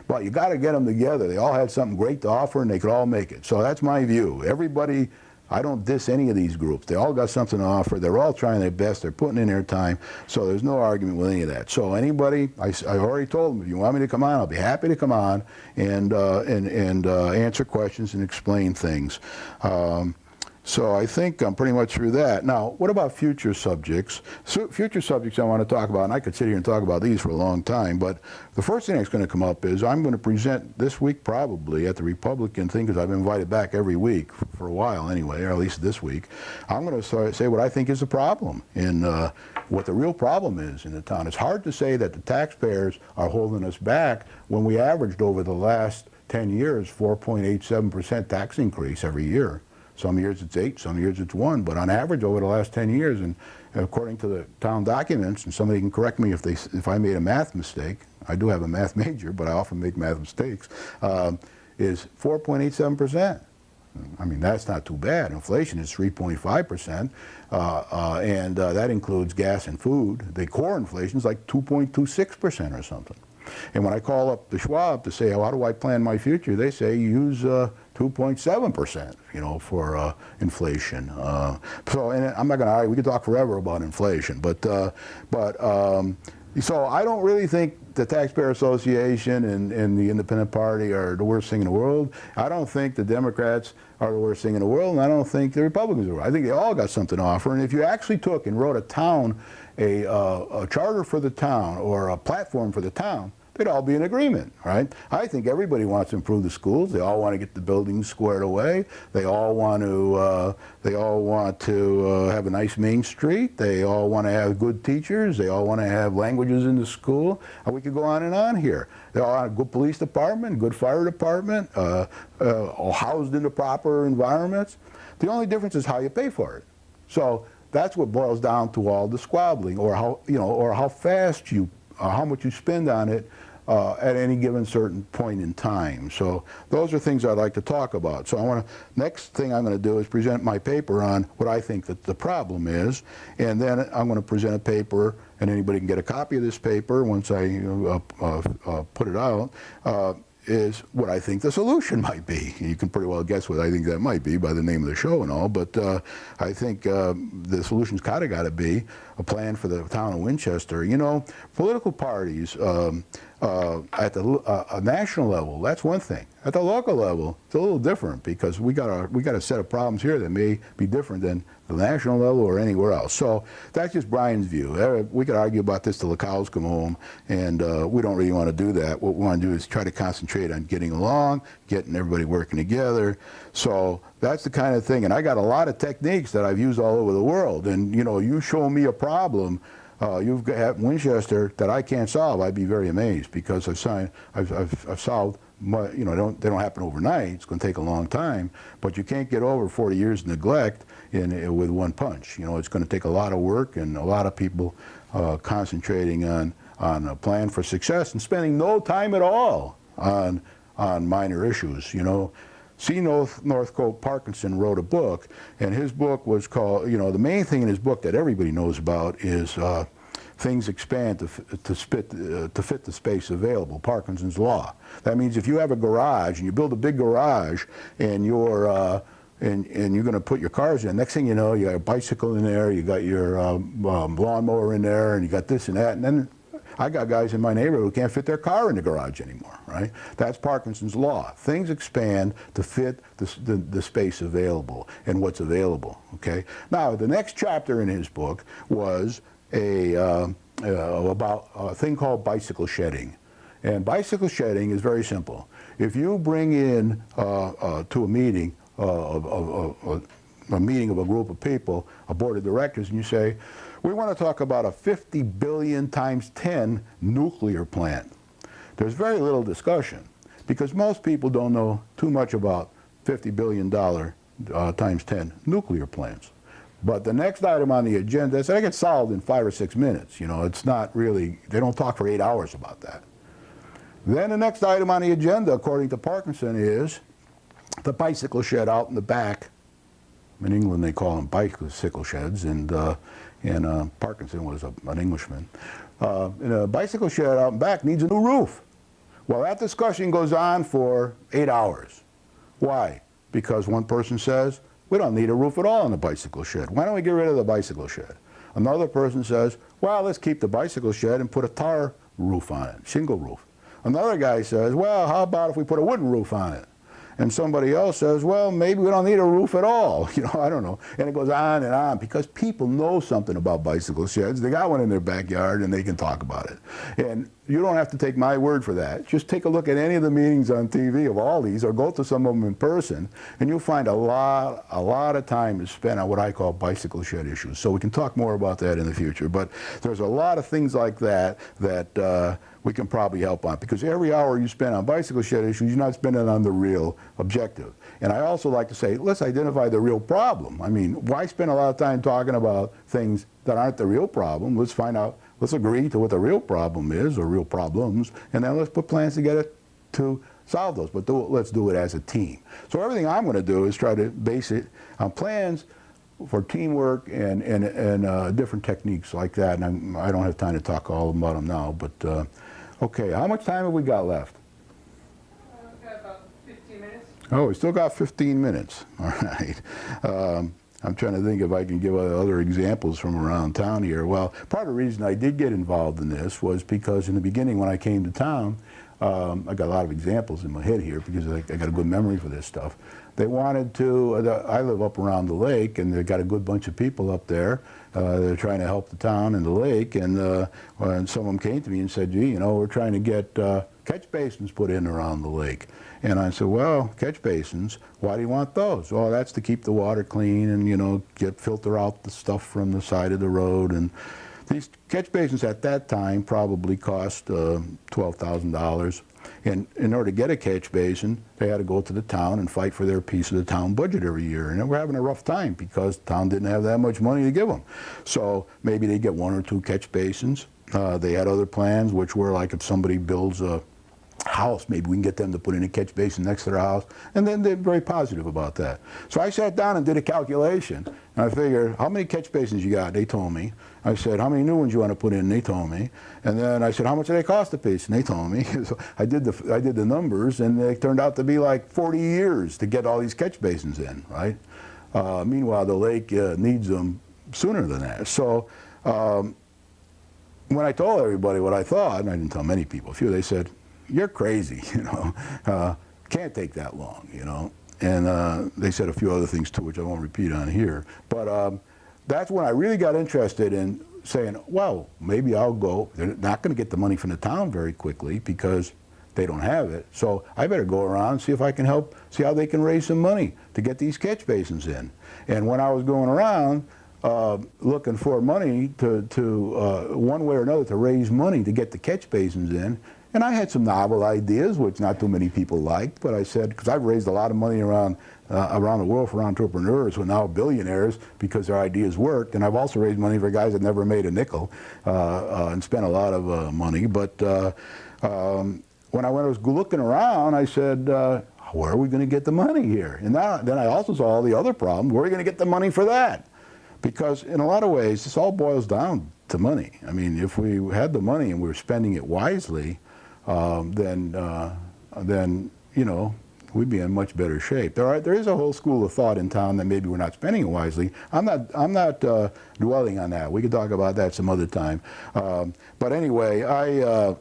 but you got to get them together. They all had something great to offer, and they could all make it. So that's my view. Everybody, I don't diss any of these groups. They all got something to offer. They're all trying their best. They're putting in their time. So there's no argument with any of that. So anybody, I already told them, if you want me to come on, I'll be happy to come on and answer questions and explain things. So I think I'm pretty much through that. Now, what about future subjects? So future subjects I want to talk about, and I could sit here and talk about these for a long time, but the first thing that's going to come up is I'm going to present this week probably at the Republican thing, because I've been invited back every week for a while anyway, or at least this week. I'm going to say what I think is the problem and what the real problem is in the town. It's hard to say that the taxpayers are holding us back when we averaged over the last 10 years 4.87% tax increase every year. Some years it's 8, some years it's 1, but on average over the last 10 years, and according to the town documents, and somebody can correct me if I made a math mistake, I do have a math major, but I often make math mistakes, is 4.87%. I mean, that's not too bad. Inflation is 3.5%, and that includes gas and food. The core inflation is like 2.26% or something. And when I call up the Schwab to say, how do I plan my future, they say use 2.7%, you know, for inflation. So, and I'm not going to argue. We could talk forever about inflation, but so I don't really think the Taxpayer Association and the Independent Party are the worst thing in the world. I don't think the Democrats are the worst thing in the world, and I don't think the Republicans are. I think they all got something to offer. And if you actually took and wrote a charter for the town or a platform for the town, they'd all be in agreement, right? I think everybody wants to improve the schools. They all want to get the buildings squared away. They all want to have a nice Main Street. They all want to have good teachers. They all want to have languages in the school. And we could go on and on here. They all want a good police department, good fire department, all housed in the proper environments. The only difference is how you pay for it. So that's what boils down to all the squabbling, or how fast you, how much you spend on it at any given certain point in time. So those are things I'd like to talk about. So next thing I'm going to do is present my paper on what I think that the problem is, and then I'm going to present a paper, and anybody can get a copy of this paper once I put it out, is what I think the solution might be. You can pretty well guess what I think that might be by the name of the show and all, but I think the solution's kind of got to be a plan for the town of Winchester. You know, political parties at the national level, that's one thing. At the local level, it's a little different, because we got a set of problems here that may be different than the national level or anywhere else. So that's just Brian's view. We could argue about this till the cows come home, and we don't really want to do that. What we want to do is try to concentrate on getting along, getting everybody working together. So that's the kind of thing. And I got a lot of techniques that I've used all over the world. And you know, you show me a problem you've got Winchester that I can't solve, I'd be very amazed, because I've solved. You know, they don't happen overnight. It's going to take a long time, but you can't get over 40 years of neglect with one punch. You know, it's going to take a lot of work and a lot of people concentrating on a plan for success and spending no time at all on minor issues. You know, C. Northcote Parkinson wrote a book, and his book was called, you know, the main thing in his book that everybody knows about is things expand to fit the space available, Parkinson's law. That means if you have a garage and you build a big garage and you're going to put your cars in, next thing you know, you got a bicycle in there, you got your lawnmower in there, and you got this and that, and then I got guys in my neighborhood who can't fit their car in the garage anymore, right? That's Parkinson's law. Things expand to fit the space available and what's available, okay? Now, the next chapter in his book was about a thing called bicycle shedding. And bicycle shedding is very simple. If you bring in to a meeting of a group of people, a board of directors, and you say, we want to talk about a 50 billion times 10 nuclear plant. There's very little discussion, because most people don't know too much about $50 billion times 10 nuclear plants. But the next item on the agenda, that gets solved in 5 or 6 minutes. You know, it's not really, they don't talk for 8 hours about that. Then the next item on the agenda, according to Parkinson, is the bicycle shed out in the back In England they call them bicycle sheds, and Parkinson was an Englishman. And a bicycle shed out in back needs a new roof. Well, that discussion goes on for 8 hours. Why? Because one person says, we don't need a roof at all in the bicycle shed. Why don't we get rid of the bicycle shed? Another person says, well, let's keep the bicycle shed and put a tar roof on it, shingle roof. Another guy says, well, how about if we put a wooden roof on it? And somebody else says, well, maybe we don't need a roof at all. You know, I don't know. And it goes on because people know something about bicycle sheds. They got one in their backyard and they can talk about it. And you don't have to take my word for that. Just take a look at any of the meetings on TV of all these, or go to some of them in person, and you'll find a lot of time is spent on what I call bicycle shed issues. So we can talk more about that in the future. But there's a lot of things like that we can probably help on, because every hour you spend on bicycle shed issues, you're not spending on the real objective. And I also like to say, let's identify the real problem. I mean, why spend a lot of time talking about things that aren't the real problem? Let's find out, let's agree to what the real problem is, or real problems, and then let's put plans together to solve those. But let's do it as a team. So everything I'm going to do is try to base it on plans for teamwork and different techniques like that. And I don't have time to talk all about them now, but okay, how much time have we got left? We've got about 15 minutes. Oh, we still got 15 minutes. All right. I'm trying to think if I can give other examples from around town here. Well, part of the reason I did get involved in this was because in the beginning when I came to town, I got a lot of examples in my head here because I got a good memory for this stuff. They wanted to, I live up around the lake, and they got a good bunch of people up there. They're trying to help the town and the lake, and some of them came to me and said, gee, you know, we're trying to get catch basins put in around the lake. And I said, well, catch basins, why do you want those? Well, that's to keep the water clean and, you know, filter out the stuff from the side of the road. And these catch basins at that time probably cost $12,000. And in order to get a catch basin, they had to go to the town and fight for their piece of the town budget every year. And they were having a rough time because the town didn't have that much money to give them. So maybe they get 1 or 2 catch basins. They had other plans, which were like if somebody builds a house, maybe we can get them to put in a catch basin next to their house. And then they're very positive about that. So I sat down and did a calculation. And I figured, how many catch basins you got? They told me. I said, how many new ones you want to put in? They told me. And then I said, how much do they cost a piece? And they told me. So I did the numbers, and they turned out to be like 40 years to get all these catch basins in, right? Meanwhile, the lake needs them sooner than that. So when I told everybody what I thought, and I didn't tell many people, a few, they said, you're crazy, you know, can't take that long, you know. And they said a few other things too, which I won't repeat on here. But that's when I really got interested in saying, well, maybe I'll go. They're not going to get the money from the town very quickly because they don't have it. So I better go around and see if I can help, see how they can raise some money to get these catch basins in. And when I was going around looking for money to one way or another to raise money to get the catch basins in, and I had some novel ideas, which not too many people liked, but I said, because I've raised a lot of money around the world for entrepreneurs who are now billionaires because their ideas worked, and I've also raised money for guys that never made a nickel and spent a lot of money. But when I was looking around, I said, where are we going to get the money here? And then I also saw all the other problems. Where are we going to get the money for that? Because in a lot of ways, this all boils down to money. I mean, if we had the money and we were spending it wisely, then you know, we'd be in much better shape. There is a whole school of thought in town that maybe we're not spending it wisely. I'm not dwelling on that. We could talk about that some other time. But anyway, I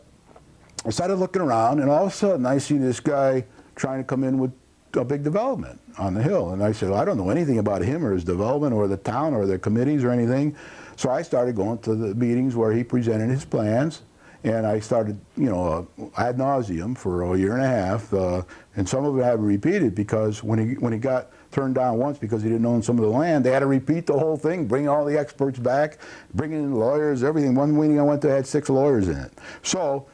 started looking around, and all of a sudden I see this guy trying to come in with a big development on the hill. And I said, well, I don't know anything about him or his development or the town or their committees or anything. So I started going to the meetings where he presented his plans. And I started, you know, ad nauseum for a year and a half, and some of it I had to repeat it because when he got turned down once because he didn't own some of the land, they had to repeat the whole thing, bring all the experts back, bring in lawyers, everything. One meeting I went to had 6 lawyers in it. So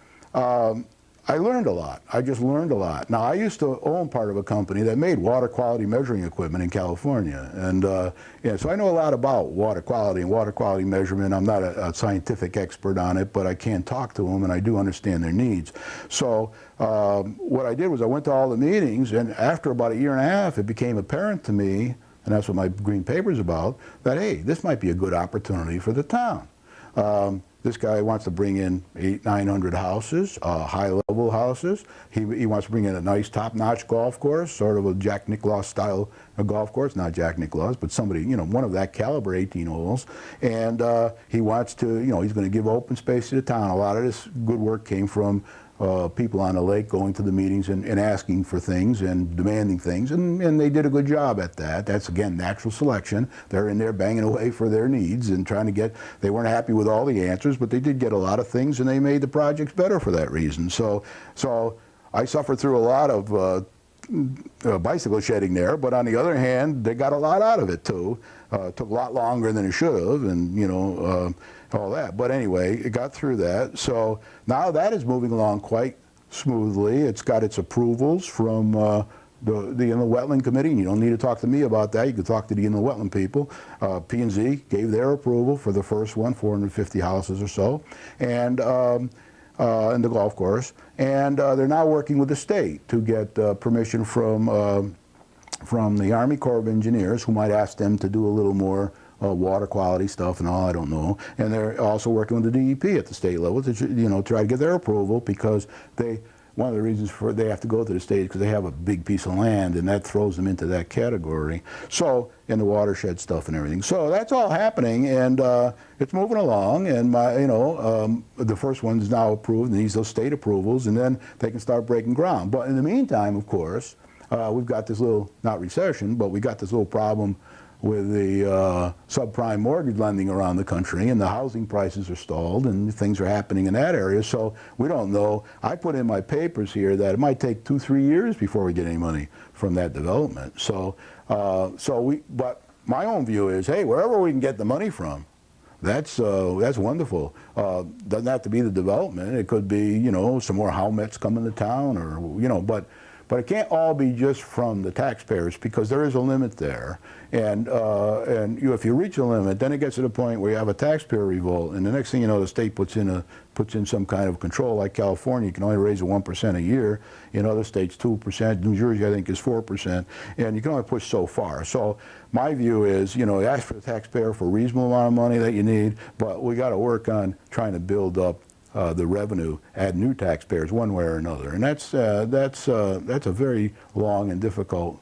I learned a lot. I just learned a lot. Now, I used to own part of a company that made water quality measuring equipment in California. And yeah, so I know a lot about water quality and water quality measurement. I'm not a scientific expert on it, but I can talk to them, and I do understand their needs. So what I did was I went to all the meetings, and after about a year and a half, it became apparent to me and that's what my green paper is about, that, hey, this might be a good opportunity for the town. This guy wants to bring in 900 houses, high-level houses. He wants to bring in a nice top-notch golf course, sort of a Jack Nicklaus style golf course, not Jack Nicklaus, but somebody, you know, one of that caliber, 18 holes. And he wants to, you know, he's going to give open space to the town. A lot of this good work came from people on the lake going to the meetings and asking for things and demanding things, and they did a good job at that. That's, again, natural selection. They're in there banging away for their needs and trying to get, they weren't happy with all the answers, but they did get a lot of things, and they made the projects better for that reason. So I suffered through a lot of bicycle shedding there, but on the other hand, they got a lot out of it too. Took a lot longer than it should have, and you know, all that. But anyway, it got through that. So now that is moving along quite smoothly. It's got its approvals from the Inland Wetland Committee, and you don't need to talk to me about that. You can talk to the Inland Wetland people. P&Z gave their approval for the first one, 450 houses or so, and in the golf course. And they're now working with the state to get permission from the Army Corps of Engineers, who might ask them to do a little more water quality stuff and all, I don't know. And they're also working with the DEP at the state level to, you know, try to get their approval, because one of the reasons for they have to go to the state is because they have a big piece of land, and that throws them into that category. So, in the watershed stuff and everything. So that's all happening, and it's moving along. And the first one's now approved, and needs those state approvals, and then they can start breaking ground. But in the meantime, of course, we've got this little, not recession, but we got this little problem with the subprime mortgage lending around the country, and the housing prices are stalled, and things are happening in that area. So we don't know. I put in my papers here that it might take 2-3 years before we get any money from that development. So, but my own view is, hey, wherever we can get the money from, that's wonderful. Doesn't have to be the development. It could be, you know, some more Howmets coming to town, or, you know, but it can't all be just from the taxpayers, because there is a limit there. And if you reach a limit, then it gets to the point where you have a taxpayer revolt, and the next thing you know, the state puts in some kind of control. Like California, you can only raise it 1% a year. In other states, 2%. New Jersey, I think, is 4%, and you can only push so far. So my view is, you know, ask for the taxpayer for a reasonable amount of money that you need, but we got to work on trying to build up the revenue, add new taxpayers one way or another, and that's a very long and difficult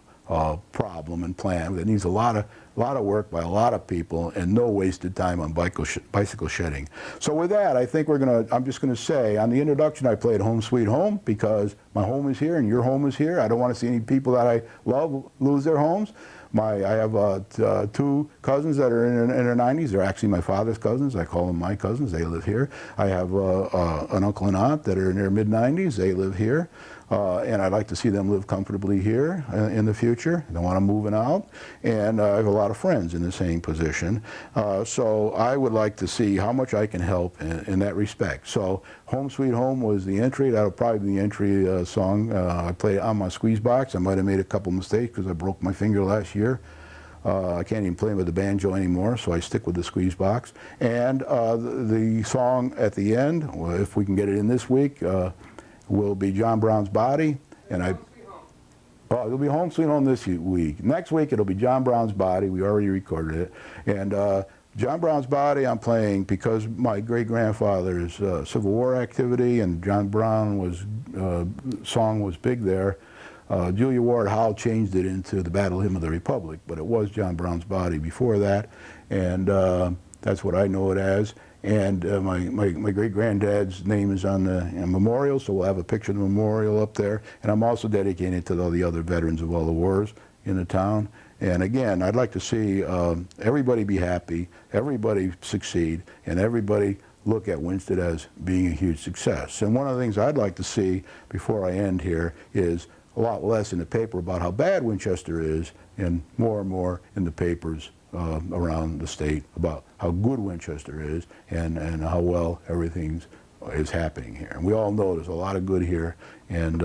problem and plan that needs a lot of work by a lot of people, and no wasted time on bicycle shedding. So with that, I think I'm just gonna say, on the introduction, I played Home Sweet Home, because my home is here and your home is here. I don't want to see any people that I love lose their homes. I have 2 cousins that are in their 90s. They're actually my father's cousins. I call them my cousins. They live here. I have an uncle and aunt that are in their mid-90s. They live here. And I'd like to see them live comfortably here in the future. I don't want them moving out. And I have a lot of friends in the same position. So I would like to see how much I can help in that respect. So Home Sweet Home was the entry. That'll probably be the entry song. I played it on my squeeze box. I might have made a couple mistakes because I broke my finger last year. I can't even play with the banjo anymore, so I stick with the squeeze box. And the song at the end, if we can get it in this week, will be John Brown's Body. And it'll be Home Sweet Home this week. Next week it'll be John Brown's Body. We already recorded it. And John Brown's Body I'm playing because my great-grandfather's Civil War activity, and John Brown song was big there. Julia Ward Howe changed it into the Battle Hymn of the Republic, but it was John Brown's Body before that, and that's what I know it as. And my great-granddad's name is on the memorial, so we'll have a picture of the memorial up there. And I'm also dedicating it to all the other veterans of all the wars in the town. And again, I'd like to see everybody be happy, everybody succeed, and everybody look at Winsted as being a huge success. And one of the things I'd like to see before I end here is a lot less in the paper about how bad Winchester is, and more in the papers around the state about how good Winchester is, and how well everything is happening here. And we all know there's a lot of good here, and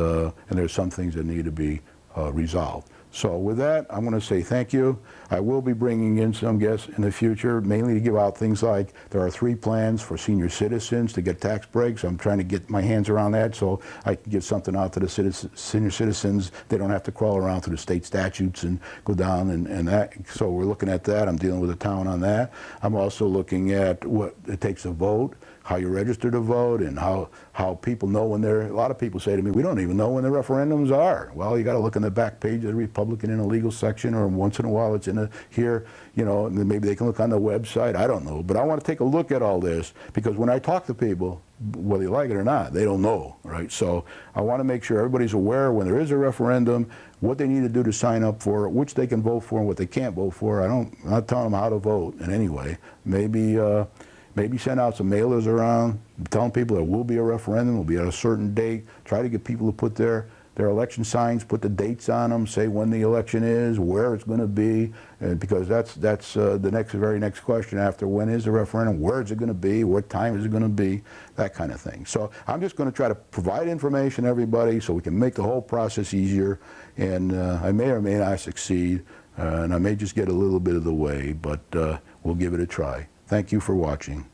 there's some things that need to be resolved. So with that, I'm going to say thank you. I will be bringing in some guests in the future, mainly to give out things like there are 3 plans for senior citizens to get tax breaks. I'm trying to get my hands around that so I can get something out to the senior citizens. They don't have to crawl around through the state statutes and go down and that. So we're looking at that. I'm dealing with the town on that. I'm also looking at what it takes to vote, how you register to vote, and how people know when they're, a lot of people say to me, we don't even know when the referendums are. Well, you got to look in the back page of the Republican in a legal section, or once in a while it's in a, here, you know, and then maybe they can look on the website, I don't know. But I want to take a look at all this, because when I talk to people, whether you like it or not, they don't know, right? So I want to make sure everybody's aware when there is a referendum, what they need to do to sign up for it, which they can vote for and what they can't vote for. I'm not telling them how to vote in any way. Maybe send out some mailers around telling people there will be a referendum, will be at a certain date. Try to get people to put their election signs, put the dates on them, say when the election is, where it's going to be, because that's the very next question after when is the referendum, where is it going to be, what time is it going to be, that kind of thing. So I'm just going to try to provide information to everybody so we can make the whole process easier, and I may or may not succeed, and I may just get a little bit of the way, but we'll give it a try. Thank you for watching.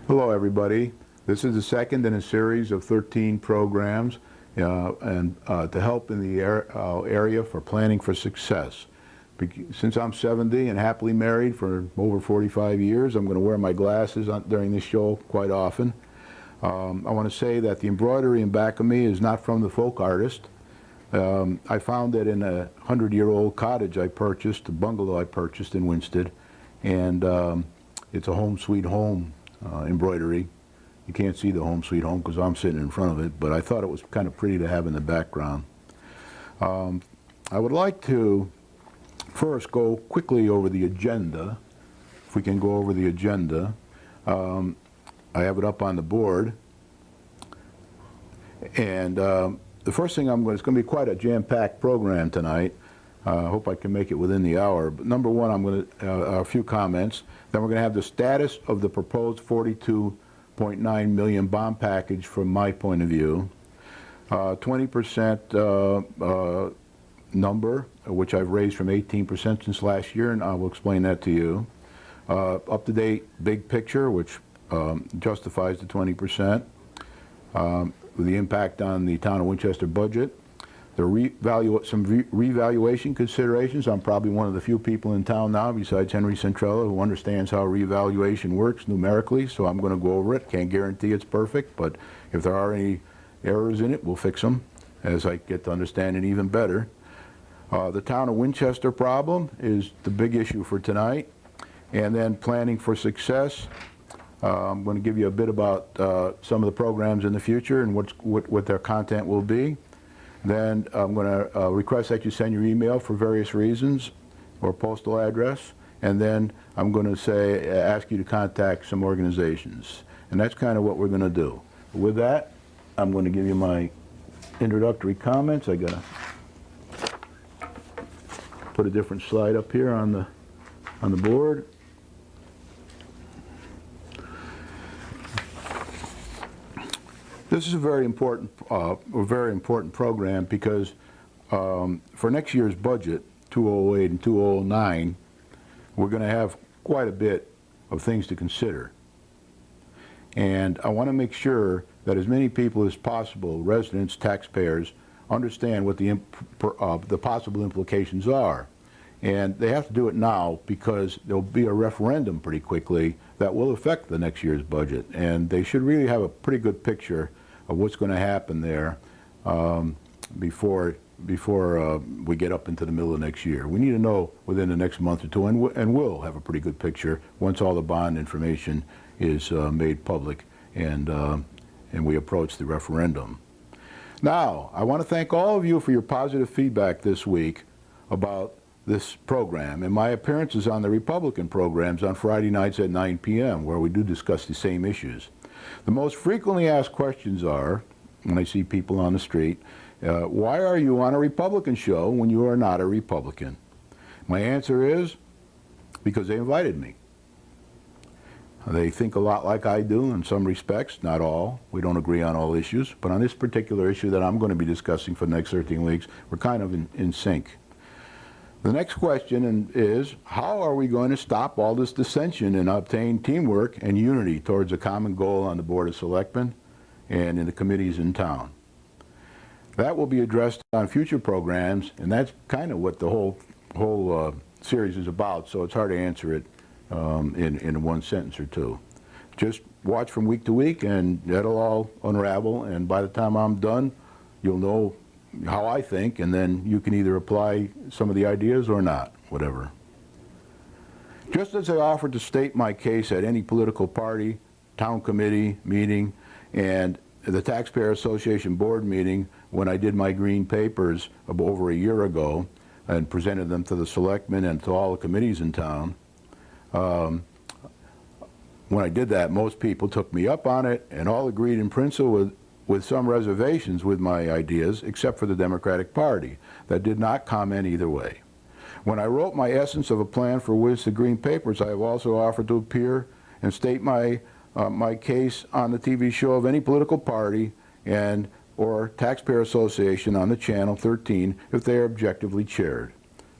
Hello, everybody. This is the second in a series of 13 programs to help in the area for planning for success. Since I'm 70 and happily married for over 45 years, I'm going to wear my glasses during this show quite often. I want to say that the embroidery in back of me is not from the folk artist. I found it in a 100-year-old cottage I purchased, a bungalow I purchased in Winsted, and it's a home sweet home embroidery. You can't see the home sweet home because I'm sitting in front of it, but I thought it was kind of pretty to have in the background. I would like to first go quickly over the agenda, if we can go over the agenda. I have it up on the board, and the first thing it's going to be quite a jam-packed program tonight. I hope I can make it within the hour. But number one, I'm going to a few comments. Then we're going to have the status of the proposed 42.9 million bond package from my point of view. 20% number, which I've raised from 18% since last year, and I will explain that to you. Up-to-date big picture, which justifies the 20%. With the impact on the town of Winchester budget. Some revaluation considerations. I'm probably one of the few people in town now, besides Henry Centrella, who understands how revaluation works numerically, so I'm going to go over it. Can't guarantee it's perfect, but if there are any errors in it, we'll fix them as I get to understand it even better. The town of Winchester problem is the big issue for tonight, and then planning for success. I'm going to give you a bit about some of the programs in the future and what their content will be. Then I'm going to request that you send your email for various reasons or postal address. And then I'm going to ask you to contact some organizations. And that's kind of what we're going to do. With that, I'm going to give you my introductory comments. I got to put a different slide up here on the board. This is a very important program because for next year's budget, 2008 and 2009, we're going to have quite a bit of things to consider. And I want to make sure that as many people as possible, residents, taxpayers, understand what the possible implications are. And they have to do it now because there'll be a referendum pretty quickly that will affect the next year's budget. And they should really have a pretty good picture of what's going to happen there before we get up into the middle of next year. We need to know within the next month or two, and we'll have a pretty good picture once all the bond information is made public and we approach the referendum. Now, I want to thank all of you for your positive feedback this week about this program and my appearances on the Republican programs on Friday nights at 9 p.m. where we do discuss the same issues. The most frequently asked questions are, when I see people on the street, why are you on a Republican show when you are not a Republican? My answer is, because they invited me. They think a lot like I do in some respects, not all. We don't agree on all issues, but on this particular issue that I'm going to be discussing for the next 13 weeks, we're kind of in sync. The next question is, how are we going to stop all this dissension and obtain teamwork and unity towards a common goal on the Board of Selectmen and in the committees in town? That will be addressed on future programs, and that's kind of what the whole series is about, so it's hard to answer it in one sentence or two. Just watch from week to week, and that'll all unravel, and by the time I'm done, you'll know how I think, and then you can either apply some of the ideas or not, whatever. Just as I offered to state my case at any political party, town committee meeting, and the Taxpayer Association board meeting when I did my green papers over a year ago and presented them to the selectmen and to all the committees in town, when I did that, most people took me up on it and all agreed in principle with some reservations with my ideas, except for the Democratic Party, that did not comment either way. When I wrote my essence of a plan for WIS the Green Papers, I have also offered to appear and state my case on the TV show of any political party and or Taxpayer Association on the Channel 13 if they are objectively chaired.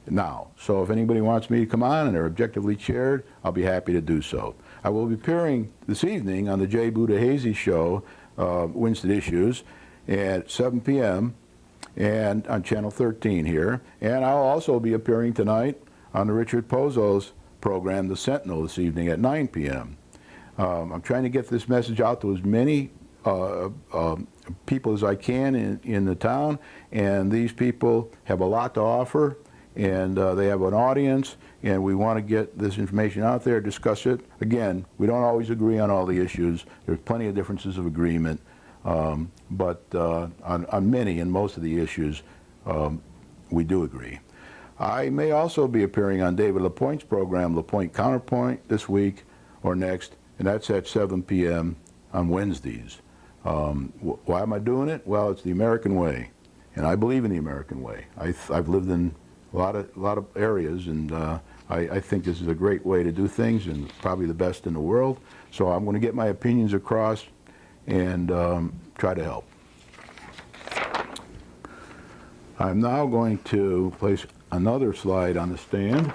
Now, so if anybody wants me to come on and they're objectively chaired, I'll be happy to do so. I will be appearing this evening on the Jay Budahazy Show, Winston Issues, at 7 p.m. and on Channel 13 here. And I'll also be appearing tonight on the Richard Pozo's program, The Sentinel, this evening at 9 p.m. I'm trying to get this message out to as many people as I can in the town, and these people have a lot to offer, and they have an audience, and we want to get this information out there, discuss it. Again, we don't always agree on all the issues. There's plenty of differences of agreement, but on many and most of the issues, we do agree. I may also be appearing on David LaPointe's program, LaPointe Counterpoint, this week or next, and that's at 7 p.m. on Wednesdays. Why am I doing it? Well, it's the American way, and I believe in the American way. I've lived in a lot of areas, and I think this is a great way to do things, and probably the best in the world. So I'm going to get my opinions across and try to help. I'm now going to place another slide on the stand,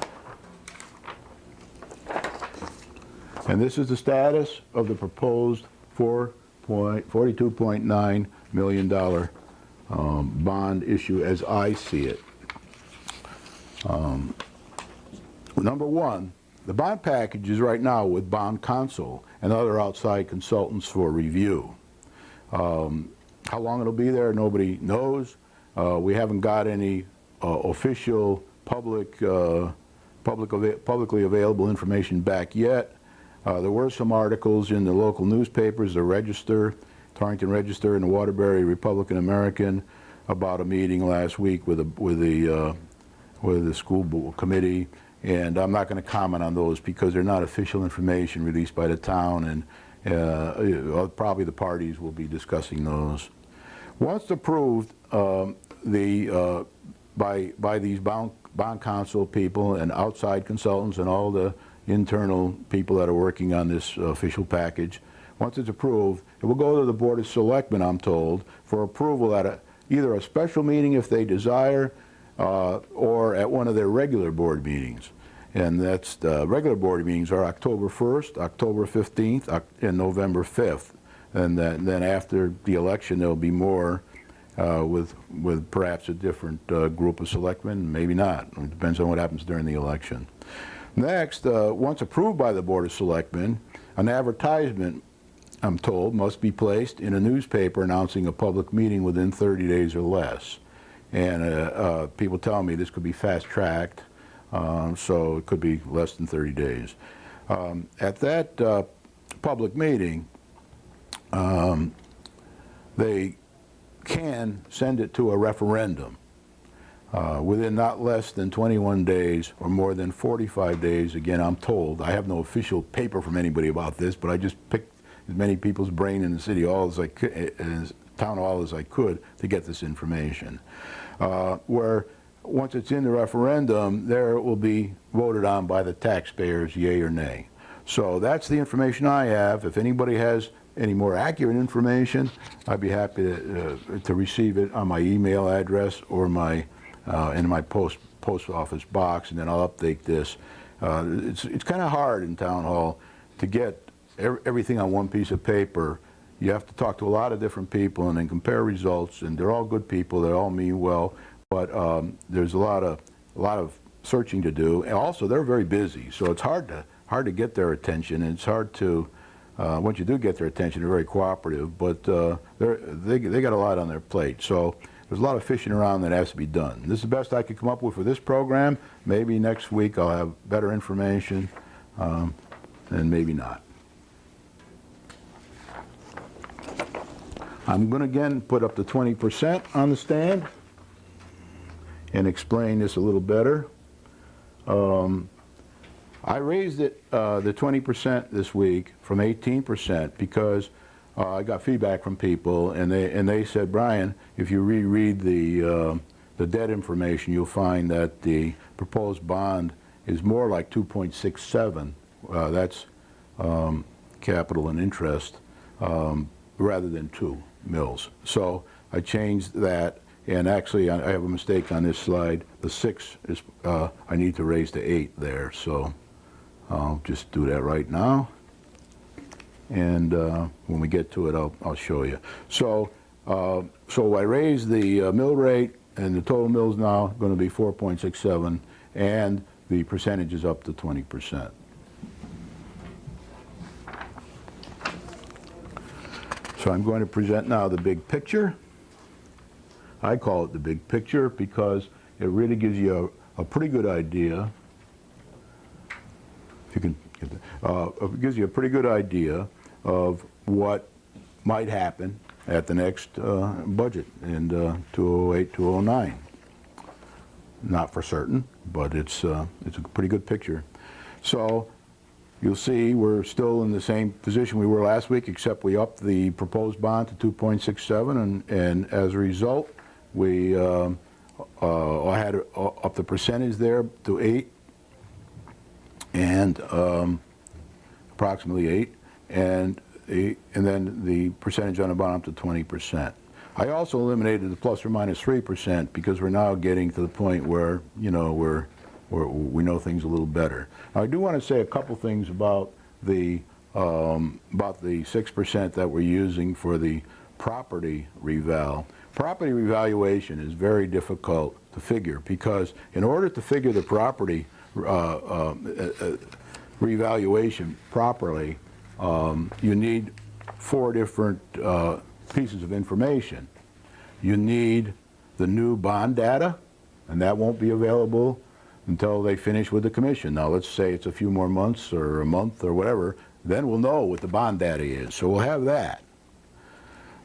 and this is the status of the proposed $42.9 million bond issue as I see it. Number one, the bond package is right now with bond counsel and other outside consultants for review. How long it'll be there, nobody knows. We haven't got any official publicly available information back yet. There were some articles in the local newspapers, the Register, Torrington Register, and the Waterbury Republican American, about a meeting last week with the school board committee, and I'm not going to comment on those because they're not official information released by the town, and probably the parties will be discussing those. Once approved by these bond counsel people and outside consultants and all the internal people that are working on this official package, once it's approved, it will go to the Board of Selectmen, I'm told, for approval at either a special meeting if they desire, or at one of their regular board meetings. And that's the regular board meetings are October 1st, October 15th, and November 5th. And then after the election, there'll be more with perhaps a different group of selectmen, maybe not. It depends on what happens during the election. Next, once approved by the Board of Selectmen, an advertisement, I'm told, must be placed in a newspaper announcing a public meeting within 30 days or less. And people tell me this could be fast-tracked, so it could be less than 30 days. At that public meeting, they can send it to a referendum within not less than 21 days or more than 45 days. Again, I'm told. I have no official paper from anybody about this, but I just picked as many people's brain in the city hall as I could, as town hall as I could, to get this information. Where once it's in the referendum, there it will be voted on by the taxpayers, yay or nay. So that's the information I have. If anybody has any more accurate information, I'd be happy to receive it on my email address or my in my post office box, and then I'll update this. It's kind of hard in town hall to get everything on one piece of paper. You have to talk to a lot of different people and then compare results, and they're all good people, they all mean well, but there's a lot of searching to do, and also they're very busy, so it's hard to get their attention, and it's hard to once you do get their attention, they're very cooperative, but they got a lot on their plate. So there's a lot of fishing around that has to be done. This is the best I could come up with for this program. Maybe next week I'll have better information, and maybe not. I'm going to again put up the 20% on the stand and explain this a little better. I raised it, the 20% this week from 18% because I got feedback from people, and they said, Brian, if you reread the debt information, you'll find that the proposed bond is more like 2.67. That's capital and interest, rather than 2 mils. So I changed that, and actually I have a mistake on this slide. The 6 is I need to raise to 8 there, so I'll just do that right now. and when we get to it, I'll show you. So, so I raised the mill rate, and the total mill's now going to be 4.67, and the percentage is up to 20%. So I'm going to present now the big picture. I call it the big picture because it really gives you a pretty good idea. If you can get that, it gives you a pretty good idea of what might happen at the next budget in 2008, 2009. Not for certain, but it's a pretty good picture. So you'll see we're still in the same position we were last week, except we upped the proposed bond to 2.67, and as a result, we had up the percentage there to 8, and approximately 8, and then the percentage on the bond up to 20%. I also eliminated the plus or minus 3% because we're now getting to the point where, you know, we know things a little better. Now, I do want to say a couple things about the 6% that we're using for the property reval. Property revaluation is very difficult to figure because in order to figure the property revaluation properly, you need 4 different pieces of information. You need the new bond data, and that won't be available until they finish with the commission. Now let's say it's a few more months or a month or whatever, then we'll know what the bond data is, so we'll have that.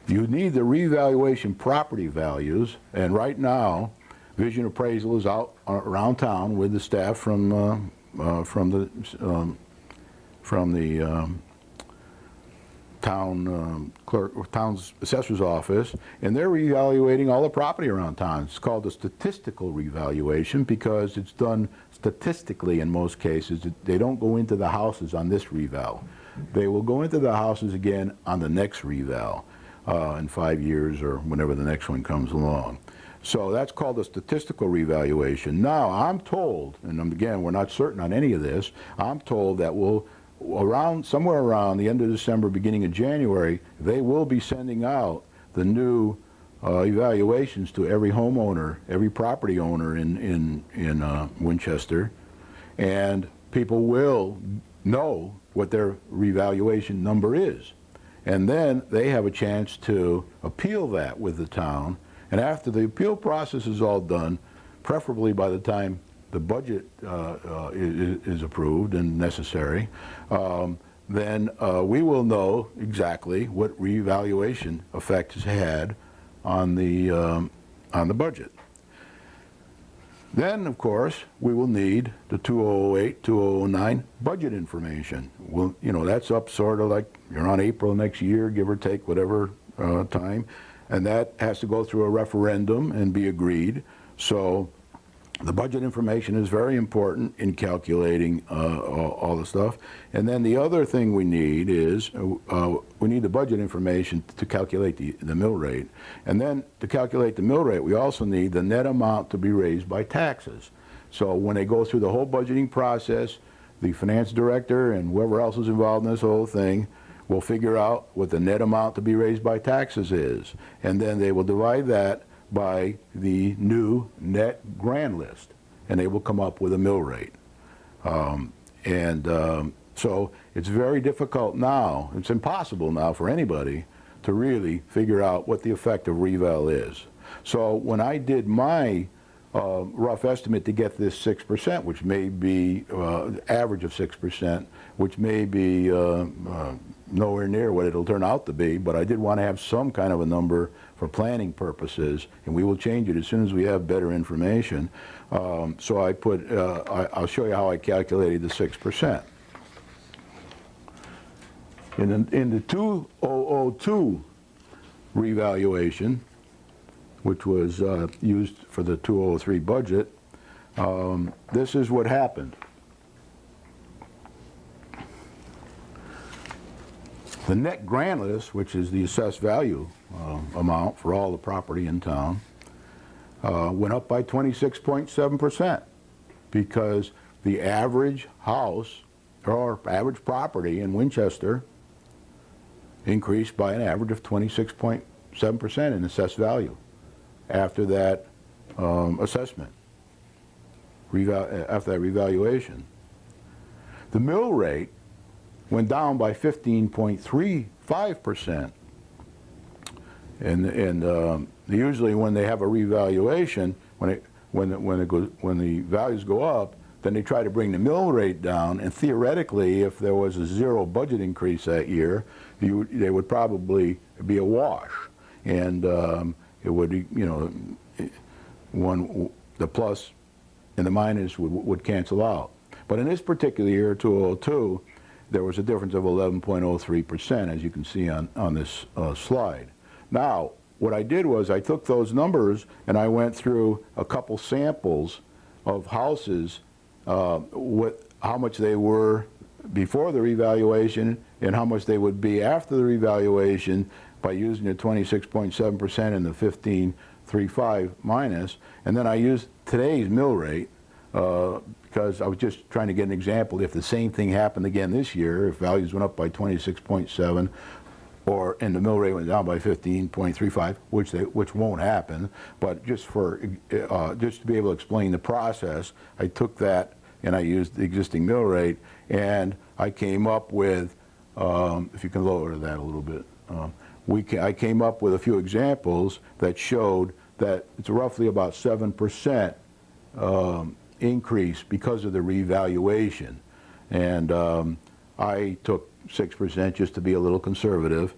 You need the revaluation property values, and right now Vision Appraisal is out around town with the staff from the town's assessor's office, and they're reevaluating all the property around town. It's called a statistical revaluation because it's done statistically in most cases. They don't go into the houses on this reval. They will go into the houses again on the next reval in 5 years or whenever the next one comes along. So that's called a statistical revaluation. Now I'm told, and again we're not certain on any of this, I'm told that somewhere around the end of December, beginning of January, they will be sending out the new evaluations to every homeowner, every property owner in Winchester, and people will know what their revaluation number is. And then they have a chance to appeal that with the town, and after the appeal process is all done, preferably by the time the budget is approved and necessary, then we will know exactly what revaluation effect has had on the budget. Then, of course, we will need the 2008, 2009 budget information. Well, you know, that's up sort of like around April next year, give or take, whatever time, and that has to go through a referendum and be agreed. So the budget information is very important in calculating all the stuff. And then the other thing we need is we need the budget information to calculate the mill rate. And then to calculate the mill rate, we also need the net amount to be raised by taxes. So when they go through the whole budgeting process, the finance director and whoever else is involved in this whole thing will figure out what the net amount to be raised by taxes is. And then they will divide that by the new net grand list, and they will come up with a mill rate. So it's very difficult now, it's impossible now for anybody to really figure out what the effect of reval is. So when I did my rough estimate to get this 6%, which may be average of 6%, which may be nowhere near what it'll turn out to be, but I did want to have some kind of a number for planning purposes, and we will change it as soon as we have better information. So I put, I'll show you how I calculated the 6%. In the 2002 revaluation, which was used for the 2003 budget, this is what happened. The net grand list, which is the assessed value amount for all the property in town, went up by 26.7% because the average house or average property in Winchester increased by an average of 26.7% in assessed value after that assessment, after that revaluation. The mill rate went down by 15.35%. And usually when they have a revaluation, when the values go up, then they try to bring the mill rate down, and theoretically, if there was a zero budget increase that year, they would probably be a wash, and it would, you know, the plus and the minus would cancel out. But in this particular year, 2002, there was a difference of 11.03%, as you can see on this slide. Now, what I did was I took those numbers and I went through a couple samples of houses, how much they were before the revaluation and how much they would be after the revaluation by using the 26.7% and the 15.35 minus. And then I used today's mill rate because I was just trying to get an example if the same thing happened again this year, if values went up by 26.7 and the mill rate went down by 15.35, which won't happen, but just to be able to explain the process, I took that and I used the existing mill rate, and I came up with, if you can lower that a little bit, I came up with a few examples that showed that it's roughly about 7% increase because of the revaluation, and I took 6% just to be a little conservative,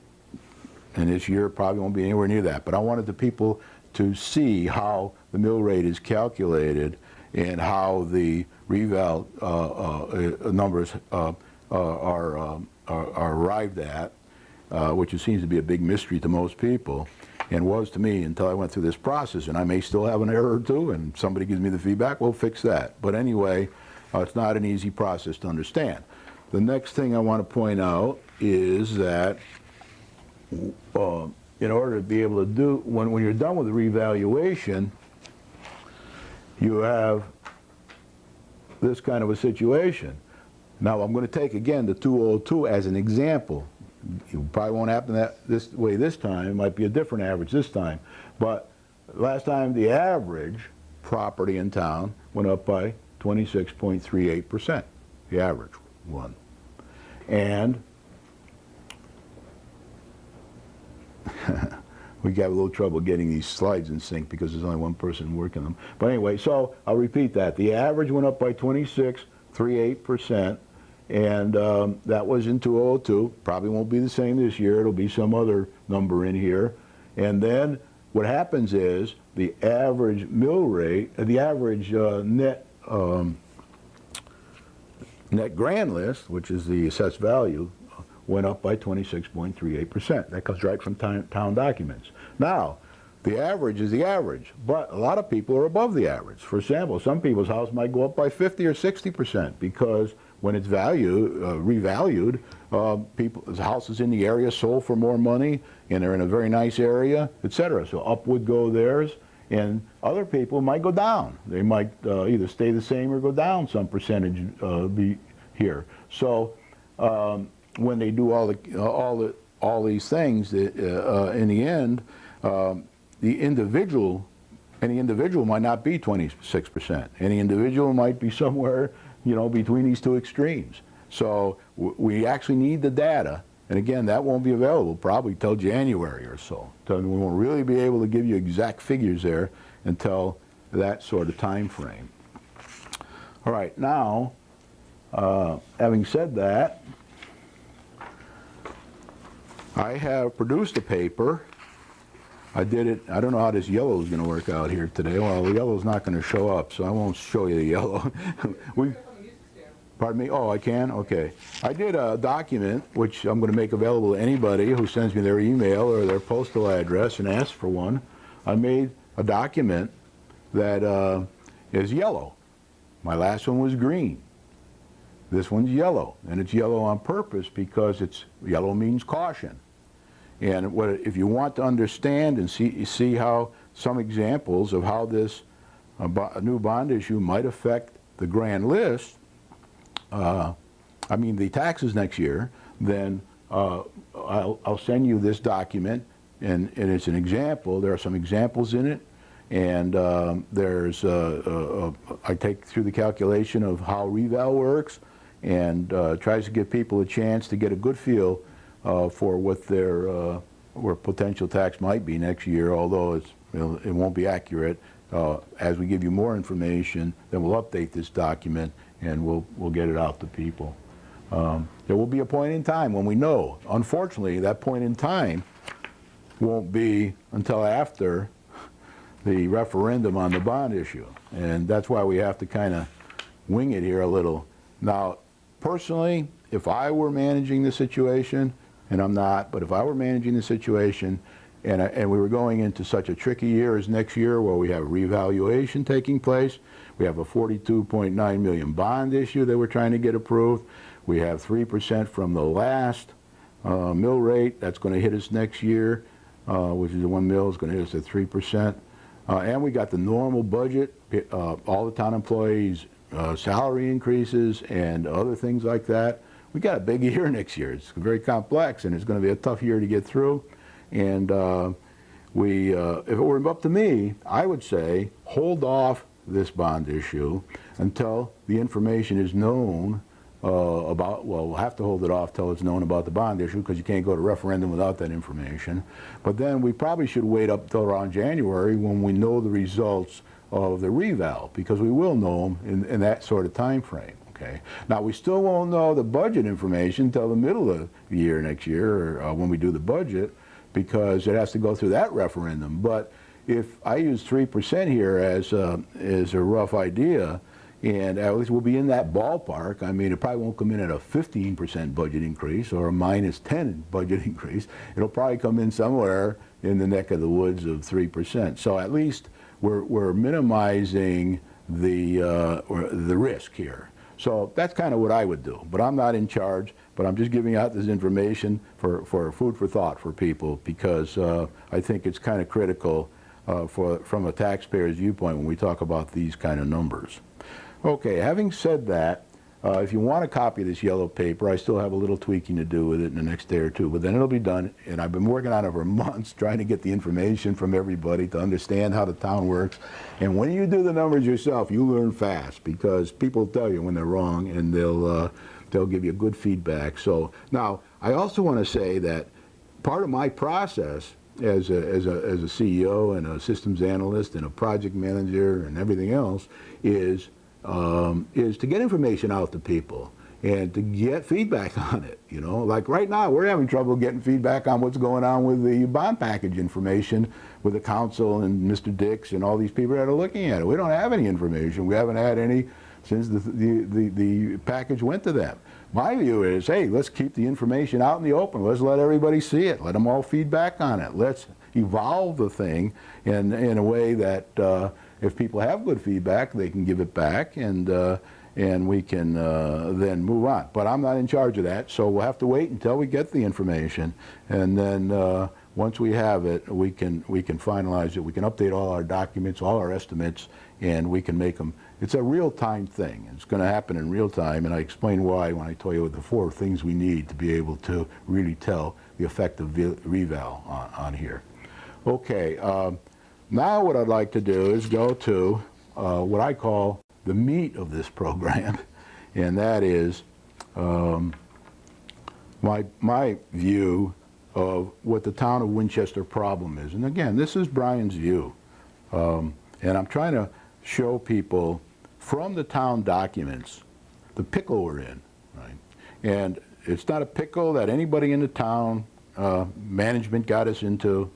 and this year probably won't be anywhere near that. But I wanted the people to see how the mill rate is calculated and how the reval numbers are arrived at, which it seems to be a big mystery to most people, and was to me until I went through this process. And I may still have an error or two, and somebody gives me the feedback, we'll fix that. But anyway, it's not an easy process to understand. The next thing I want to point out is that in order to be able to do, when you're done with the revaluation, you have this kind of a situation. Now I'm going to take again the 202 as an example. It probably won't happen this way this time. It might be a different average this time. But last time the average property in town went up by 26.38%, the average one. And we got a little trouble getting these slides in sync because there's only one person working them. But anyway, so I'll repeat that. The average went up by 26.38%, and that was in 2002. Probably won't be the same this year. It'll be some other number in here. And then what happens is the average mill rate, the average net grand list, which is the assessed value, went up by 26.38%. That comes right from town documents. Now, the average is the average, but a lot of people are above the average. For example, some people's house might go up by 50 or 60% because when it's revalued, people's houses in the area sold for more money, and they're in a very nice area, etc. So up would go theirs, and other people might go down. They might either stay the same or go down some percentage here. So when they do all these things, in the end, any individual might not be 26%. Any individual might be somewhere, between these two extremes. So we actually need the data, and again, that won't be available probably till January or so. So we won't really be able to give you exact figures there until that sort of time frame. All right, now, having said that, I have produced a paper. I did it, I don't know how this yellow is going to work out here today. Well, the yellow's not going to show up, so I won't show you the yellow. Pardon me? Oh, I can? Okay. I did a document, which I'm going to make available to anybody who sends me their email or their postal address and asks for one. I made a document that is yellow. My last one was green. This one's yellow, and it's yellow on purpose because yellow means caution. And if you want to understand and see how some examples of how this new bond issue might affect the grand list, the taxes next year, then I'll send you this document, and it's an example. There are some examples in it, and I take through the calculation of how reval works, and tries to give people a chance to get a good feel for what their potential tax might be next year, although it won't be accurate. As we give you more information, then we'll update this document and we'll get it out to people. There will be a point in time when we know. Unfortunately, that point in time won't be until after the referendum on the bond issue, and that's why we have to kind of wing it here a little. Now, personally, if I were managing the situation, and I'm not, but if I were managing the situation and we were going into such a tricky year as next year where we have revaluation taking place, we have a 42.9 million bond issue that we're trying to get approved, we have 3% from the last mill rate that's going to hit us next year, which is the 1 mil is going to hit us at 3%, and we got the normal budget, all the town employees' salary increases and other things like that. We got a big year next year. It's very complex, and it's going to be a tough year to get through. And if it were up to me, I would say hold off this bond issue until the information is known about, well, we'll have to hold it off till it's known about the bond issue because you can't go to referendum without that information. But then we probably should wait up till around January when we know the results of the reval, because we will know them in that sort of time frame. Okay. Now, we still won't know the budget information until the middle of the year next year, or when we do the budget, because it has to go through that referendum. But if I use 3% here as a rough idea, and at least we'll be in that ballpark. I mean, it probably won't come in at a 15% budget increase or a -10 budget increase. It'll probably come in somewhere in the neck of the woods of 3%. So at least we're minimizing the risk here. So that's kind of what I would do. But I'm not in charge, but I'm just giving out this information for food for thought for people, because I think it's kind of critical from a taxpayer's viewpoint when we talk about these kind of numbers. Okay, having said that, if you want a copy of this yellow paper, I still have a little tweaking to do with it in the next day or two, but then it'll be done, and I've been working on it for months trying to get the information from everybody to understand how the town works. And when you do the numbers yourself, you learn fast, because people tell you when they're wrong, and they'll give you good feedback. So now, I also want to say that part of my process as a CEO and a systems analyst and a project manager and everything else is to get information out to people and to get feedback on it. You know, like right now we're having trouble getting feedback on what's going on with the bond package information with the council and Mr. Dix and all these people that are looking at it. We don't have any information. We haven't had any since the package went to them. My view is, hey, let's keep the information out in the open. Let's let everybody see it. Let them all feedback on it. Let's evolve the thing in a way that if people have good feedback, they can give it back, and we can then move on. But I'm not in charge of that, so we'll have to wait until we get the information, and then once we have it, we can finalize it. We can update all our documents, all our estimates, and we can make them. It's a real-time thing. It's going to happen in real time, and I explain why when I tell you the 4 things we need to be able to really tell the effect of reval on here. Okay. Now what I'd like to do is go to what I call the meat of this program, and that is my view of what the town of Winchester problem is. And again, this is Brian's view, and I'm trying to show people from the town documents the pickle we're in, right? And it's not a pickle that anybody in the town management got us into.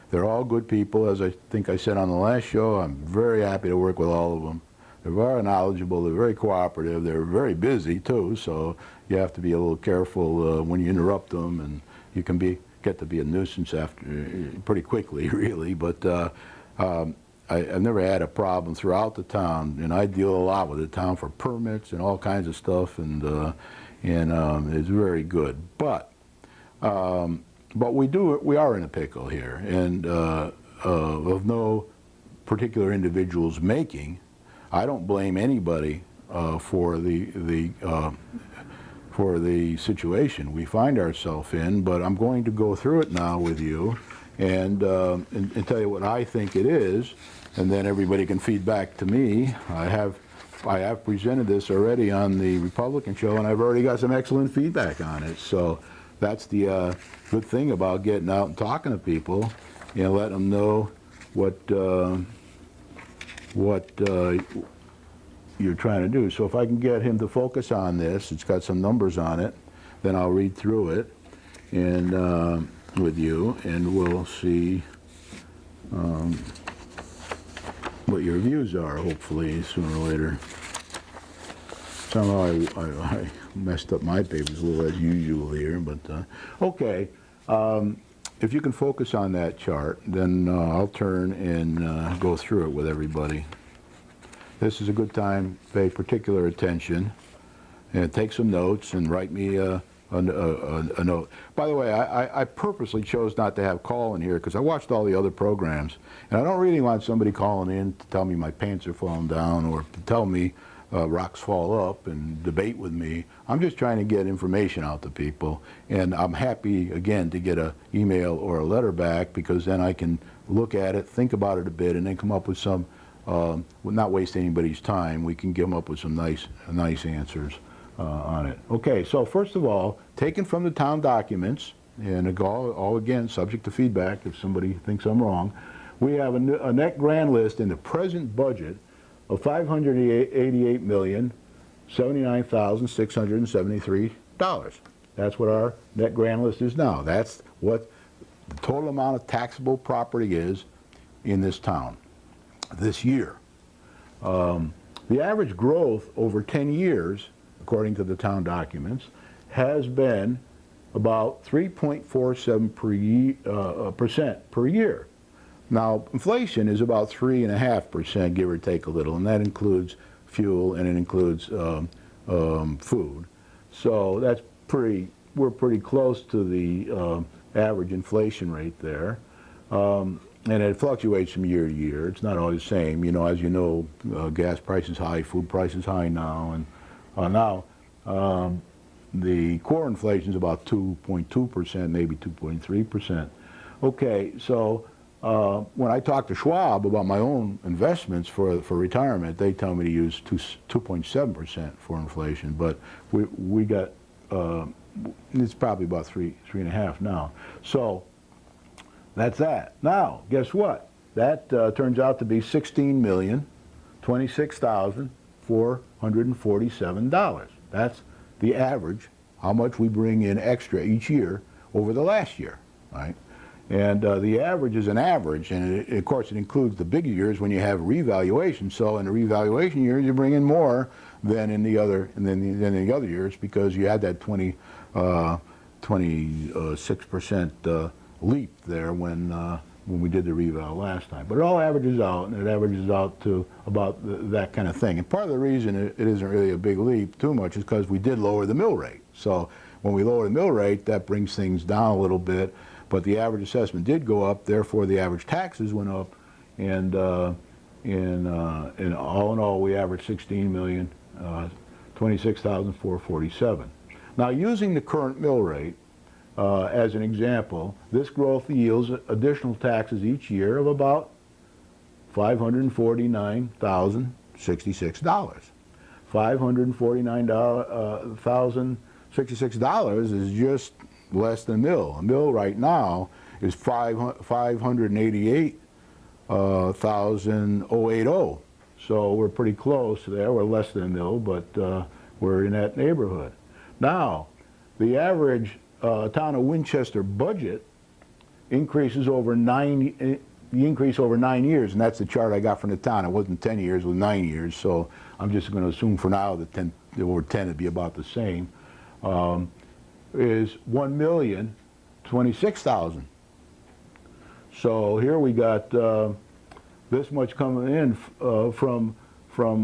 They're all good people, as I think I said on the last show. I'm very happy to work with all of them. They're very knowledgeable, they're very cooperative, they're very busy too, so you have to be a little careful when you interrupt them, and you can get to be a nuisance after pretty quickly, really. But I've never had a problem throughout the town, and I deal a lot with the town for permits and all kinds of stuff, and it's very good. But we are in a pickle here, and of no particular individual's making. I don't blame anybody for the for the situation we find ourselves in, but I'm going to go through it now with you and tell you what I think it is, and then everybody can feed back to me. I have presented this already on the Republican show, and I've already got some excellent feedback on it. So that's the good thing about getting out and talking to people, and letting them know what you're trying to do. So if I can get him to focus on this, it's got some numbers on it, then I'll read through it and with you, and we'll see what your views are, hopefully, sooner or later. Somehow I messed up my papers a little as usual here, but okay. If you can focus on that chart, then I'll turn and go through it with everybody. This is a good time to pay particular attention and take some notes and write me a note. By the way, I purposely chose not to have call in here because I watched all the other programs, and I don't really want somebody calling in to tell me my pants are falling down or to tell me rocks fall up and debate with me. I'm just trying to get information out to people, and I'm happy, again, to get an email or a letter back, because then I can look at it, think about it a bit, and then come up with some, not waste anybody's time. We can come up with some nice answers on it. Okay, so first of all, taken from the town documents, and all again subject to feedback if somebody thinks I'm wrong, we have a net grand list in the present budget of $588,079,673. That's what our net grand list is now. That's what the total amount of taxable property is in this town this year. The average growth over 10 years, according to the town documents, has been about 3.47% per year. Now, inflation is about 3.5%, give or take a little, and that includes fuel and it includes food. So that's we're pretty close to the average inflation rate there. And it fluctuates from year to year. It's not always the same. You know, as you know, gas price is high, food price is high now, and the core inflation is about 2.2%, maybe 2.3%. Okay, so when I talk to Schwab about my own investments for retirement, they tell me to use 2.7% for inflation, but we got it's probably about 3.5 now. So that's that. Now, guess what? That turns out to be $16,026,447. That's the average, how much we bring in extra each year over the last year, right? And the average is an average, and of course it includes the big years when you have revaluation. So in the revaluation years, you bring in more than in the other years, because you had that 26% leap there when we did the reval last time. But it all averages out, and it averages out to about that kind of thing. And part of the reason it isn't really a big leap too much is because we did lower the mill rate. So when we lower the mill rate, that brings things down a little bit. But the average assessment did go up, therefore the average taxes went up, and all in all, we averaged $16,026,447. Now, using the current mill rate as an example, this growth yields additional taxes each year of about $549,066. $549,066 is just less than mill. A mill right now is $588,080. So we're pretty close there. We're less than a mill, but we're in that neighborhood. Now, the average town of Winchester budget increases over 9 years, and that's the chart I got from the town. It wasn't 10 years, it was 9 years, so I'm just going to assume for now that 10 over 10 would be about the same. Is 1,026,000. So here we got this much coming in from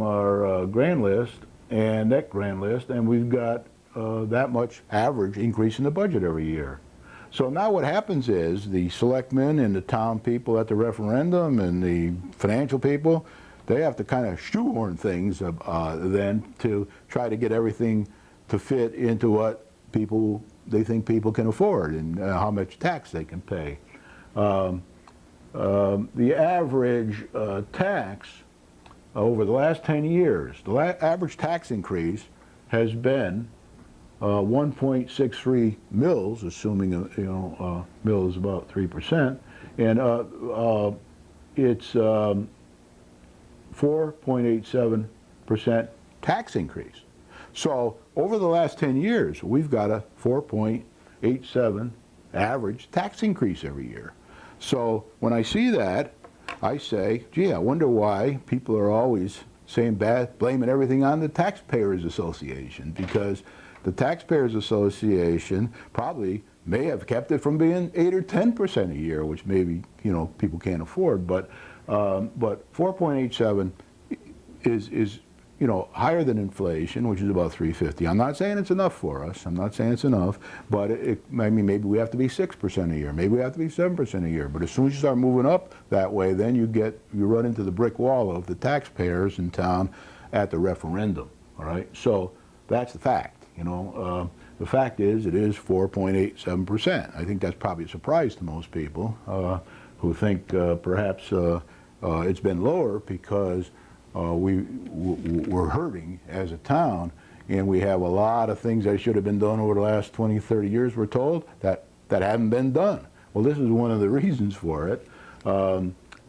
our grand list and that grand list, and we've got that much average increase in the budget every year. So now what happens is the selectmen and the town people at the referendum and the financial people, they have to kind of shoehorn things then to try to get everything to fit into what they think people can afford and how much tax they can pay. The average tax over the last 10 years, the average tax increase has been 1.63 mils, assuming mill is about 3%, and it's 4.87% tax increase. So over the last 10 years, we've got a 4.87 average tax increase every year. So when I see that, I say, gee, I wonder why people are always saying blaming everything on the Taxpayers Association, because the Taxpayers Association probably may have kept it from being 8 or 10% a year, which maybe people can't afford. But 4.87 is higher than inflation, which is about 350. I'm not saying it's enough for us. I'm not saying it's enough, but I mean, maybe we have to be 6% a year. Maybe we have to be 7% a year. But as soon as you start moving up that way, then you run into the brick wall of the taxpayers in town at the referendum. All right. So that's the fact. The fact is, it is 4.87%. I think that's probably a surprise to most people who think perhaps it's been lower because we're hurting as a town, and we have a lot of things that should have been done over the last 20, 30 years, we're told, that haven't been done. Well, this is one of the reasons for it.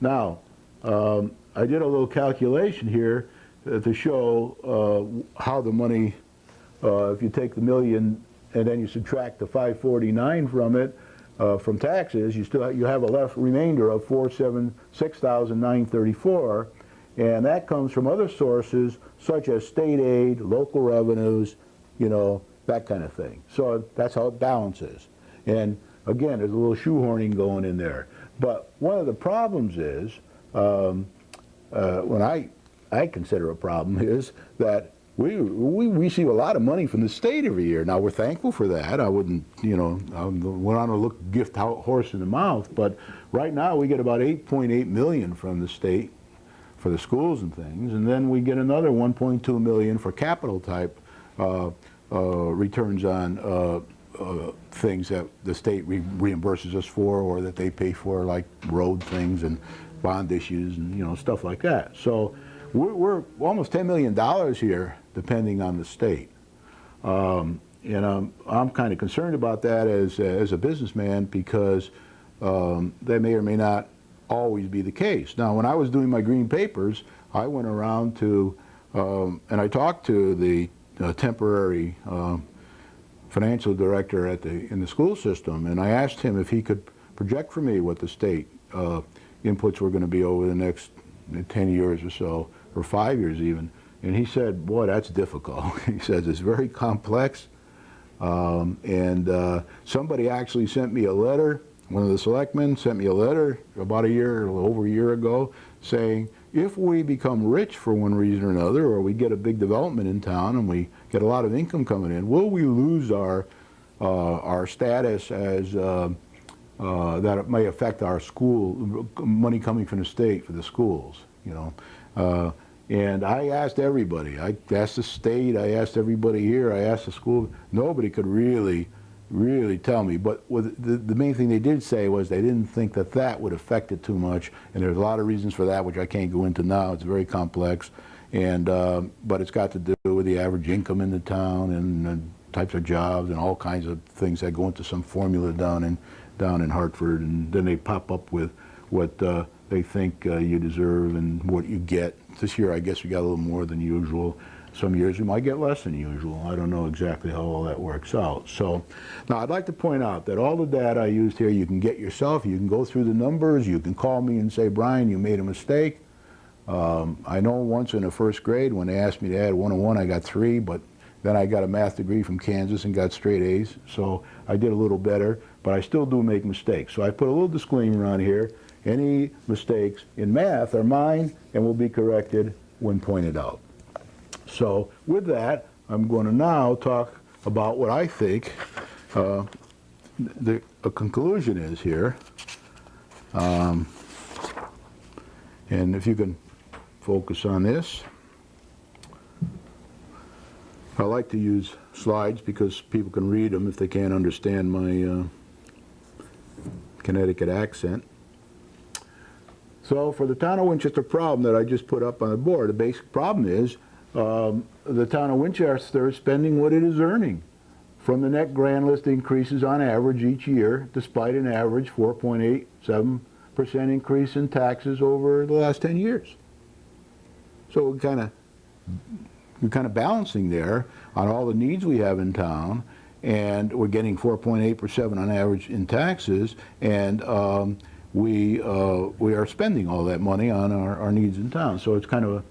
Now, I did a little calculation here to show how the money, if you take the million and then you subtract the 549 from it, from taxes, you have a remainder of 476,934. And that comes from other sources such as state aid, local revenues, that kind of thing. So that's how it balances. And again, there's a little shoehorning going in there. But one of the problems is, when I consider a problem, is that we receive a lot of money from the state every year. Now, we're thankful for that. I wouldn't, we're not going to gift horse in the mouth. But right now, we get about 8.8 million from the state for the schools and things, and then we get another 1.2 million for capital type returns on things that the state reimburses us for, or that they pay for, like road things and bond issues and stuff like that. So we're almost $10 million here, depending on the state. And I'm kind of concerned about that as a businessman, because that may or may not always be the case. Now, when I was doing my green papers, I went around to and I talked to the temporary financial director in the school system, and I asked him if he could project for me what the state inputs were going to be over the next 10 years or so, or 5 years even. And he said, boy, that's difficult. He says it's very complex. And somebody actually sent me a letter. One of the selectmen sent me a letter about over a year ago, saying, if we become rich for one reason or another, or we get a big development in town and we get a lot of income coming in, will we lose our status as that it may affect our school money coming from the state for the schools, And I asked everybody. I asked the state. I asked everybody here. I asked the school. Nobody could really tell me. But the main thing they did say was they didn't think that would affect it too much. And there's a lot of reasons for that, which I can't go into now. It's very complex. And but it's got to do with the average income in the town and types of jobs and all kinds of things that go into some formula down in Hartford. And then they pop up with what they think you deserve and what you get. This year, I guess we got a little more than usual. Some years we might get less than usual. I don't know exactly how all that works out. So now I'd like to point out that all the data I used here you can get yourself. You can go through the numbers. You can call me and say, Brian, you made a mistake. I know once in the first grade when they asked me to add 101, I got 3, but then I got a math degree from Kansas and got straight A's. So I did a little better, but I still do make mistakes. So I put a little disclaimer on here. Any mistakes in math are mine and will be corrected when pointed out. So with that, I'm going to now talk about what I think a conclusion is here. And if you can focus on this. I like to use slides because people can read them if they can't understand my Connecticut accent. So for the town of Winchester problem that I just put up on the board, the basic problem is the town of Winchester is spending what it is earning from the net grand list increases on average each year, despite an average 4.87% increase in taxes over the last 10 years. So we're kind of balancing there on all the needs we have in town, and we're getting 4.8% on average in taxes, and we are spending all that money on our needs in town. So it's kind of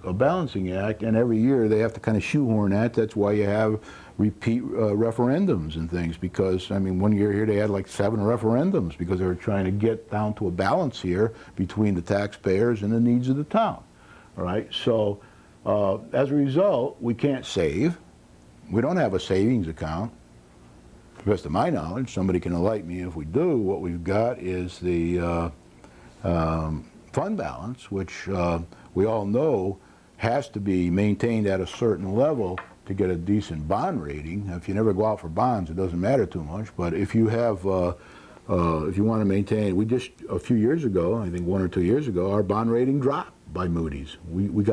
a balancing act, and every year they have to kind of shoehorn that. That's why you have repeat referendums and things, because, I mean, one year here they had like 7 referendums because they were trying to get down to a balance here between the taxpayers and the needs of the town. All right, so as a result, we can't save. We don't have a savings account. To the best of my knowledge, somebody can enlighten me if we do. What we've got is the fund balance, which we all know has to be maintained at a certain level to get a decent bond rating. If you never go out for bonds, it doesn't matter too much. But if you have, if you want to maintain, we just a few years ago, I think 1 or 2 years ago, our bond rating dropped by Moody's. We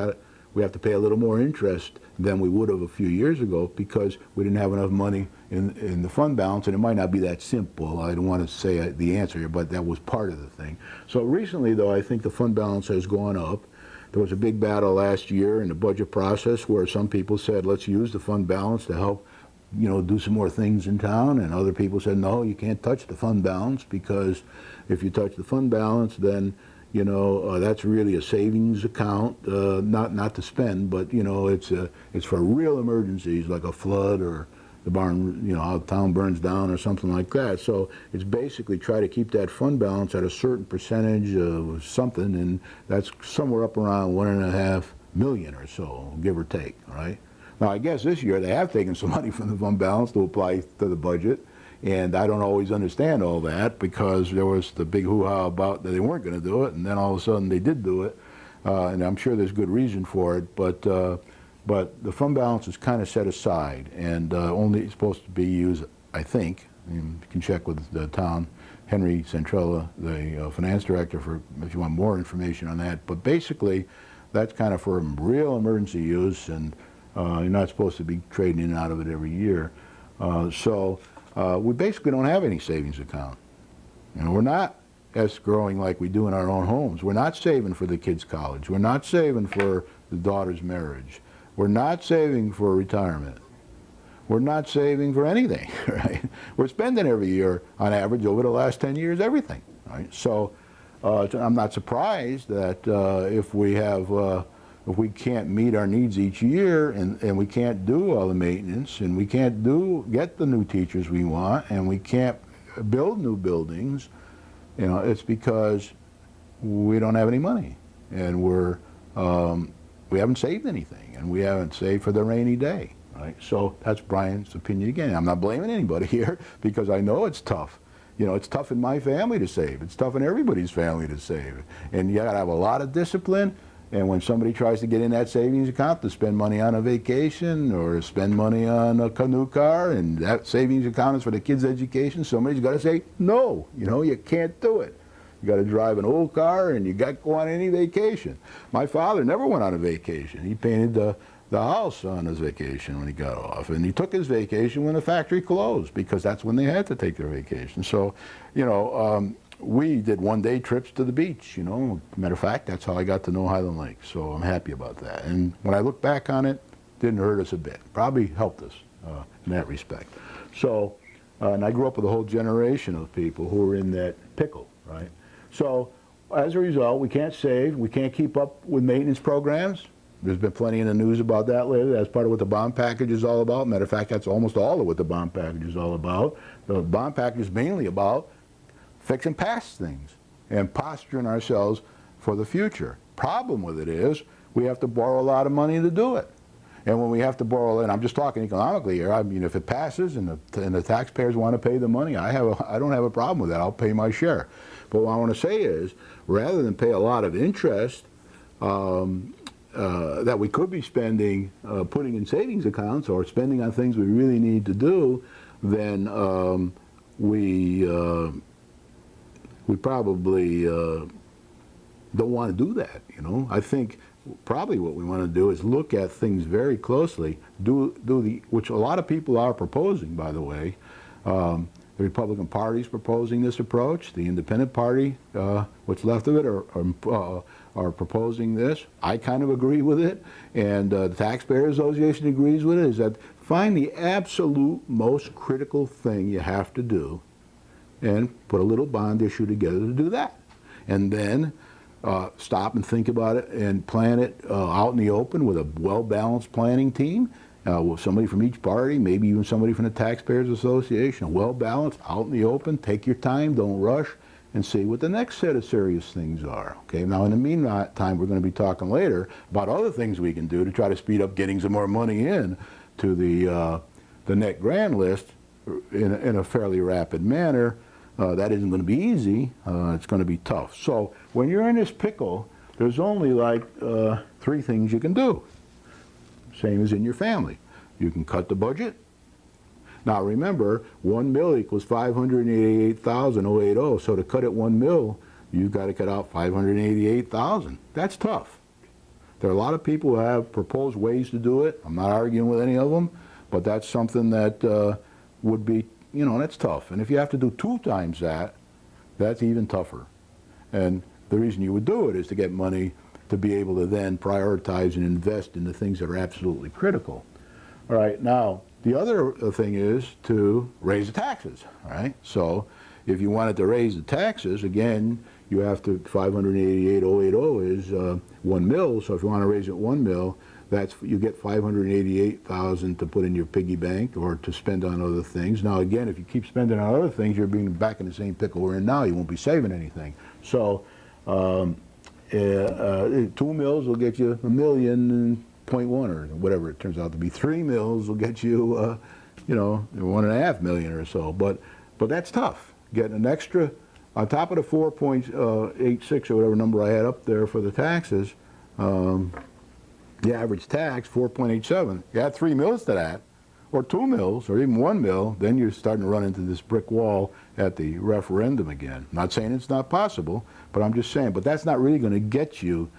have to pay a little more interest than we would have a few years ago because we didn't have enough money in the fund balance, and it might not be that simple. I don't want to say the answer here, but that was part of the thing. So recently, though, I think the fund balance has gone up. There was a big battle last year in the budget process where some people said, let's use the fund balance to help, you know, do some more things in town, and other people said, no, you can't touch the fund balance, because if you touch the fund balance, then you know, that's really a savings account, not to spend, but you know, it's for real emergencies like a flood or the barn, you know, how the town burns down or something like that. So it's basically try to keep that fund balance at a certain percentage of something, and that's somewhere up around 1.5 million or so, give or take. Right? Now, I guess this year they have taken some money from the fund balance to apply to the budget. And I don't always understand all that, because there was the big hoo-ha about that they weren't going to do it, and then all of a sudden they did do it, and I'm sure there's good reason for it. But the fund balance is kind of set aside, and only supposed to be used, I think. You can check with the town, Henry Centrella, the finance director, for if you want more information on that. But basically, that's kind of for real emergency use, and you're not supposed to be trading in and out of it every year. We basically don't have any savings account. You know, we're not escrowing like we do in our own homes. We're not saving for the kids' college. We're not saving for the daughter's marriage. We're not saving for retirement. We're not saving for anything, right? We're spending every year, on average, over the last 10 years, everything, right? So I'm not surprised that if we can't meet our needs each year, and we can't do all the maintenance, and we can't get the new teachers we want, and we can't build new buildings, you know, it's because we don't have any money, and we haven't saved anything, and we haven't saved for the rainy day, right? So that's Brian's opinion again. I'm not blaming anybody here, because I know it's tough. You know, it's tough in my family to save. It's tough in everybody's family to save, and you got to have a lot of discipline. And when somebody tries to get in that savings account to spend money on a vacation or spend money on a new car, and that savings account is for the kids' education, somebody's got to say, no, you know, you can't do it. You got to drive an old car, and you got to go on any vacation. My father never went on a vacation. He painted the house on his vacation when he got off, and he took his vacation when the factory closed, because that's when they had to take their vacation. So, you know, we did one-day trips to the beach, you know. Matter of fact, that's how I got to know Highland Lake, so I'm happy about that. And when I look back on it, it didn't hurt us a bit. Probably helped us in that respect. So, and I grew up with a whole generation of people who were in that pickle, right? So, as a result, we can't save, we can't keep up with maintenance programs. There's been plenty in the news about that lately. That's part of what the bond package is all about. Matter of fact, that's almost all of what the bond package is all about. The bond package is mainly about fixing past things and posturing ourselves for the future. Problem with it is we have to borrow a lot of money to do it. And when we have to borrow, and I'm just talking economically here, I mean, if it passes and the taxpayers want to pay the money, I don't have a problem with that. I'll pay my share. But what I want to say is, rather than pay a lot of interest, that we could be spending, putting in savings accounts or spending on things we really need to do, then we probably don't want to do that. You know, I think probably what we want to do is look at things very closely. Which a lot of people are proposing, by the way. The Republican Party's proposing this approach. The Independent Party, what's left of it, are proposing this. I kind of agree with it, and the Taxpayers Association agrees with it. Is that find the absolute most critical thing you have to do, and put a little bond issue together to do that, and then stop and think about it and plan it out in the open with a well-balanced planning team. With somebody from each party, maybe even somebody from the Taxpayers Association, well-balanced, out in the open, take your time, don't rush, and see what the next set of serious things are. Okay. Now, in the meantime, we're going to be talking later about other things we can do to try to speed up getting some more money in to the net grant list in a fairly rapid manner. That isn't going to be easy. It's going to be tough. So when you're in this pickle, there's only like 3 things you can do. Same as in your family. You can cut the budget. Now remember, 1 mil equals 588,080. So to cut it 1 mil, you've got to cut out 588,000. That's tough. There are a lot of people who have proposed ways to do it. I'm not arguing with any of them, but that's something that would be, you know, that's tough. And if you have to do 2 times that, that's even tougher. And the reason you would do it is to get money to be able to then prioritize and invest in the things that are absolutely critical. All right, now, the other thing is to raise the taxes, all right? So if you wanted to raise the taxes, again, you have to, 588,080 is 1 mil, so if you want to raise it 1 mil, that's, you get 588,000 to put in your piggy bank or to spend on other things. Now again, if you keep spending on other things, you're being back in the same pickle we're in now. You won't be saving anything. So 2 mils will get you 1.1 or whatever it turns out to be. 3 mils will get you, you know, 1.5 million or so. But that's tough. Getting an extra on top of the 4.86 or whatever number I had up there for the taxes. The average tax 4.87. You add 3 mils to that, or 2 mils, or even 1 mil, then you're starting to run into this brick wall at the referendum again. Not saying it's not possible, but I'm just saying, but that's not really going to get you,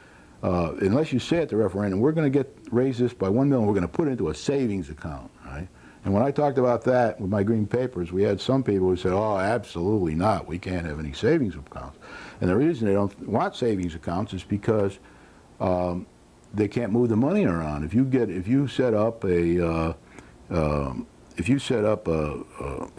unless you say at the referendum, we're going to raise this by 1 million, we're going to put it into a savings account, right? And when I talked about that with my green papers, we had some people who said, oh, absolutely not, we can't have any savings accounts. And the reason they don't want savings accounts is because they can't move the money around. If you set up a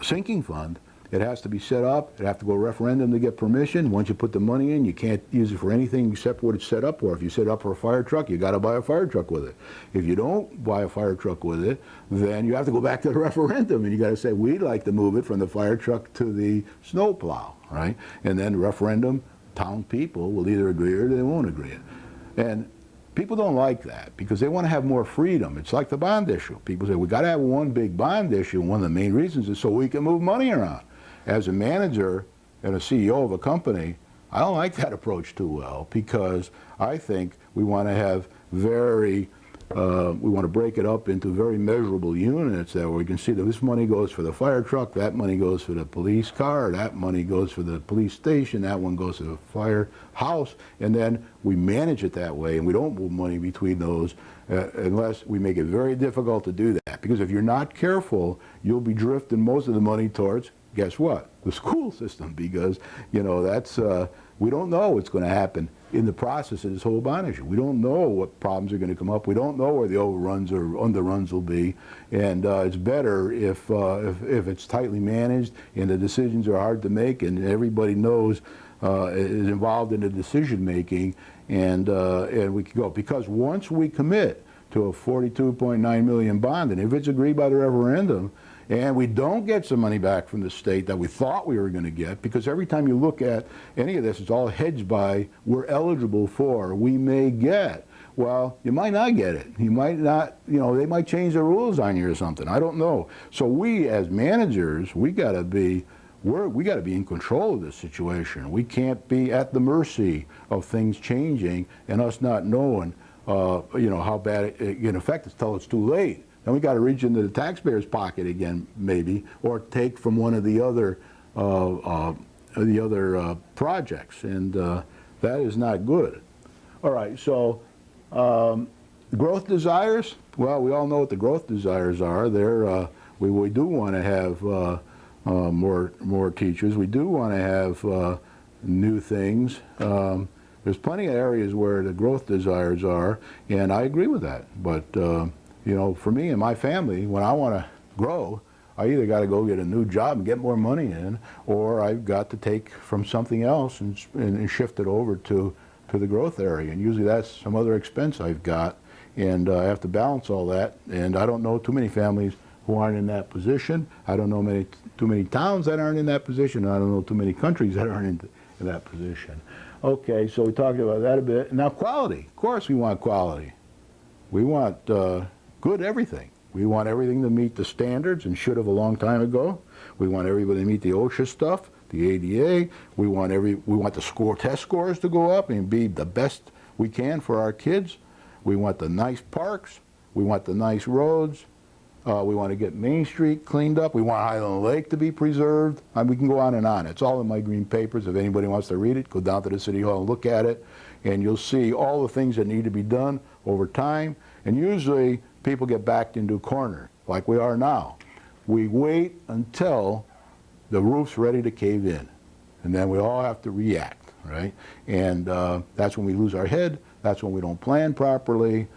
sinking fund, it has to be set up, it has to go referendum to get permission. Once you put the money in, you can't use it for anything except what it's set up for. If you set up for a fire truck, you got to buy a fire truck with it. If you don't buy a fire truck with it, then you have to go back to the referendum and you got to say, we'd like to move it from the fire truck to the snow plow, right? And then the referendum, town people will either agree or they won't agree. And people don't like that because they want to have more freedom. It's like the bond issue. People say, we got to have one big bond issue. One of the main reasons is so we can move money around. As a manager and a CEO of a company, I don't like that approach too well because I think we want to have we want to break it up into very measurable units that we can see that this money goes for the fire truck, that money goes for the police car, that money goes for the police station, that one goes to the firehouse, and then we manage it that way, and we don't move money between those unless we make it very difficult to do that. Because if you're not careful, you'll be drifting most of the money towards, guess what? The school system, because, you know, that's, we don't know what's going to happen in the process of this whole bond issue. We don't know what problems are going to come up. We don't know where the overruns or underruns will be. And it's better if it's tightly managed and the decisions are hard to make and everybody knows is involved in the decision making, and we can go. Because once we commit to a 42.9 million bond, and if it's agreed by the referendum, and we don't get some money back from the state that we thought we were going to get, because every time you look at any of this, it's all hedged by we're eligible for, we may get. Well, you might not get it. You might not, you know, they might change the rules on you or something. I don't know. So we as managers, we got to be in control of this situation. We can't be at the mercy of things changing and us not knowing you know, how bad it can affect us until it's too late. Then we got to reach into the taxpayer's pocket again, maybe, or take from one of the other projects, and that is not good. All right, so growth desires. Well, we all know what the growth desires are. We do want to have more teachers. We do want to have new things. There's plenty of areas where the growth desires are, and I agree with that. But you know, for me and my family, when I want to grow, I either got to go get a new job and get more money in, or I've got to take from something else and shift it over to the growth area. And usually that's some other expense I've got, and I have to balance all that. And I don't know too many families who aren't in that position. I don't know too many towns that aren't in that position. I don't know too many countries that aren't in that position. Okay, so we talked about that a bit. Now quality. Of course we want quality. We want good everything. We want everything to meet the standards, and should have a long time ago. We want everybody to meet the OSHA stuff, the ADA. We want the test scores to go up and be the best we can for our kids. We want the nice parks. We want the nice roads. We want to get Main Street cleaned up. We want Highland Lake to be preserved. We can go on and on. It's all in my green papers. If anybody wants to read it, go down to the City Hall and look at it, and you'll see all the things that need to be done over time. And usually people get backed into a corner, like we are now. We wait until the roof's ready to cave in, and then we all have to react, right? And that's when we lose our head. That's when we don't plan properly,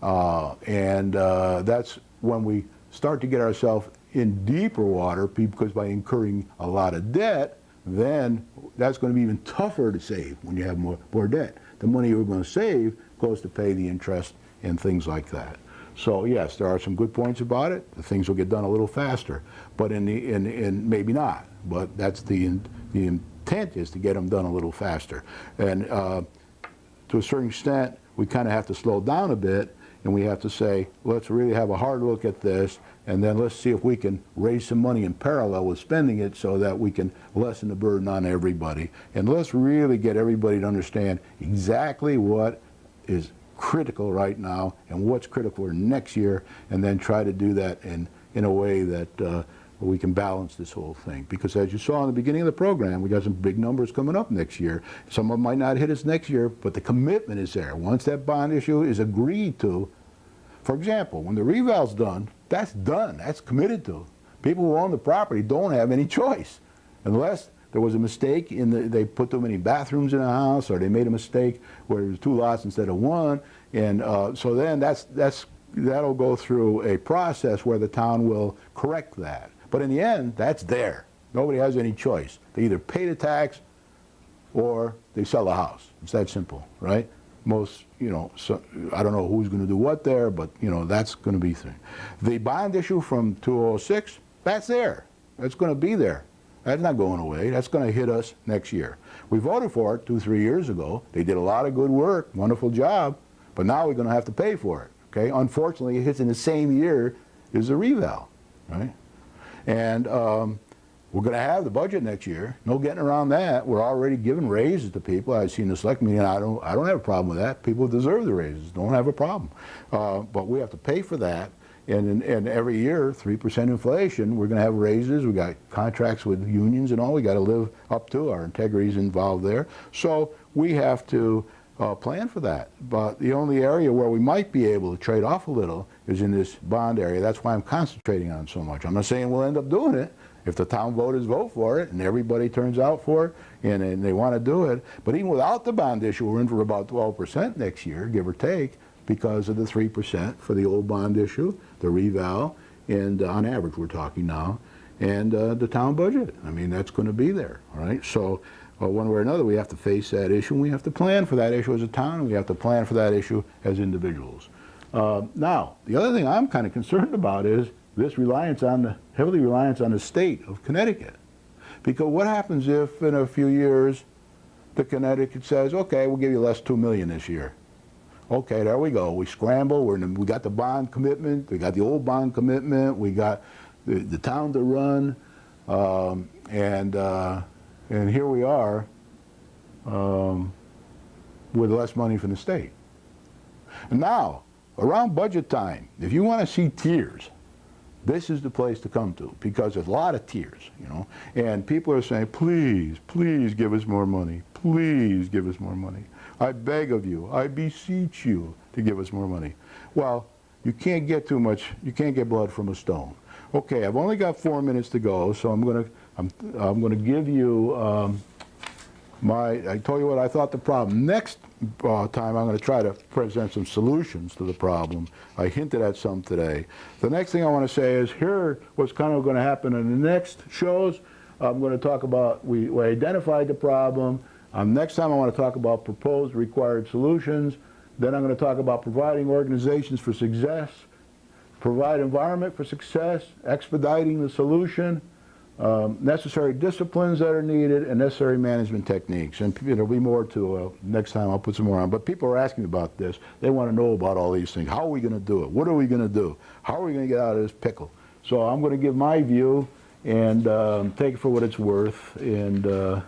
and that's when we start to get ourselves in deeper water, because by incurring a lot of debt, then that's going to be even tougher to save when you have more debt. The money you're going to save goes to pay the interest and things like that. So yes, there are some good points about it. The things will get done a little faster, but in maybe not. But that's the intent, is to get them done a little faster. And to a certain extent, we kind of have to slow down a bit, and we have to say, let's really have a hard look at this, and then let's see if we can raise some money in parallel with spending it, so that we can lessen the burden on everybody. And let's really get everybody to understand exactly what is critical right now and what's critical for next year, and then try to do that in a way that we can balance this whole thing. Because as you saw in the beginning of the program, we got some big numbers coming up next year. Some of them might not hit us next year, but the commitment is there. Once that bond issue is agreed to, for example, when the reval's done, that's done, that's committed to. People who own the property don't have any choice, unless there was a mistake they put too many bathrooms in a house, or they made a mistake where there was 2 lots instead of 1, and so then that'll go through a process where the town will correct that. But in the end, that's there. Nobody has any choice. They either pay the tax or they sell the house. It's that simple, right? Most, you know, so, I don't know who's going to do what there, but, you know, that's going to be thing. The bond issue from 2006, that's there. That's going to be there. That's not going away. That's going to hit us next year. We voted for it 2-3 years ago. They did a lot of good work, wonderful job, but now we're going to have to pay for it. Okay? Unfortunately, it hits in the same year as the reval, right? And we're going to have the budget next year. No getting around that. We're already giving raises to people. I've seen the select meeting. I don't have a problem with that. People deserve the raises. Don't have a problem. But we have to pay for that. And every year, 3% inflation, we're going to have raises. We got contracts with unions and all. We got to live up to. Our integrity's involved there. So we have to plan for that. But the only area where we might be able to trade off a little is in this bond area. That's why I'm concentrating on it so much. I'm not saying we'll end up doing it if the town voters vote for it and everybody turns out for it and they want to do it. But even without the bond issue, we're in for about 12% next year, give or take, because of the 3% for the old bond issue, the reval, and on average we're talking now, and the town budget. I mean, that's going to be there, all right? So one way or another, we have to face that issue, and we have to plan for that issue as a town, and we have to plan for that issue as individuals. Now, the other thing I'm kind of concerned about is this heavily reliance on the state of Connecticut. Because what happens if in a few years the Connecticut says, okay, we'll give you less $2 million this year. Okay, there we go. We scramble. We got the bond commitment. We got the old bond commitment. We got the town to run, and here we are with less money from the state. Now, around budget time, if you want to see tears, this is the place to come to, because there's a lot of tears, you know, and people are saying, please, please give us more money. Please give us more money. I beg of you, I beseech you to give us more money. Well, you can't get too much, you can't get blood from a stone. Okay, I've only got 4 minutes to go, so I'm gonna give you I told you what I thought the problem. Next time I'm going to try to present some solutions to the problem. I hinted at some today. The next thing I want to say is here what's kind of going to happen in the next shows. I'm going to talk about, we identified the problem. Next time I want to talk about proposed required solutions. Then I'm going to talk about providing organizations for success, provide environment for success, expediting the solution, necessary disciplines that are needed, and necessary management techniques. And there'll be more to next time. I'll put some more on. But people are asking me about this. They want to know about all these things. How are we going to do it? What are we going to do? How are we going to get out of this pickle? So I'm going to give my view and take it for what it's worth, and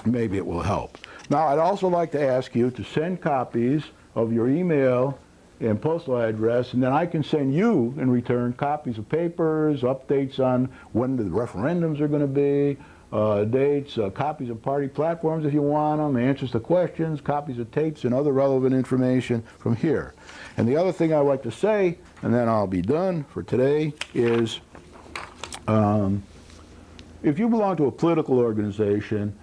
maybe it will help. Now, I'd also like to ask you to send copies of your email and postal address, and then I can send you in return copies of papers, updates on when the referendums are going to be, dates, copies of party platforms if you want them, answers to questions, copies of tapes and other relevant information from here. And the other thing I'd like to say, and then I'll be done for today, is if you belong to a political organization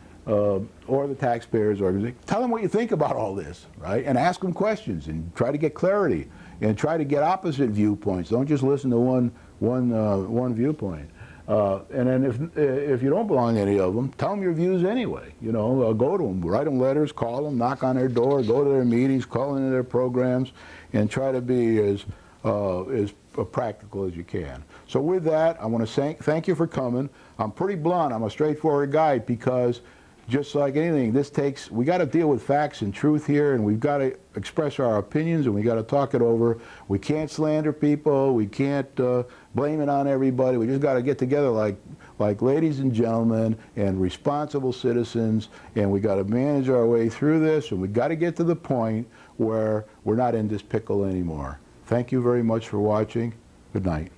or the taxpayers organization, tell them what you think about all this, right? And ask them questions and try to get clarity and try to get opposite viewpoints. Don't just listen to one viewpoint. And then if you don't belong to any of them, tell them your views anyway. You know, go to them, write them letters, call them, knock on their door, go to their meetings, call into their programs, and try to be as practical as you can. So with that, I want to thank you for coming. I'm pretty blunt. I'm a straightforward guy because just like anything, we got to deal with facts and truth here, and we've got to express our opinions, and we got to talk it over. We can't slander people. We can't blame it on everybody. We just got to get together like ladies and gentlemen and responsible citizens, and we got to manage our way through this, and we got to get to the point where we're not in this pickle anymore. Thank you very much for watching. Good night.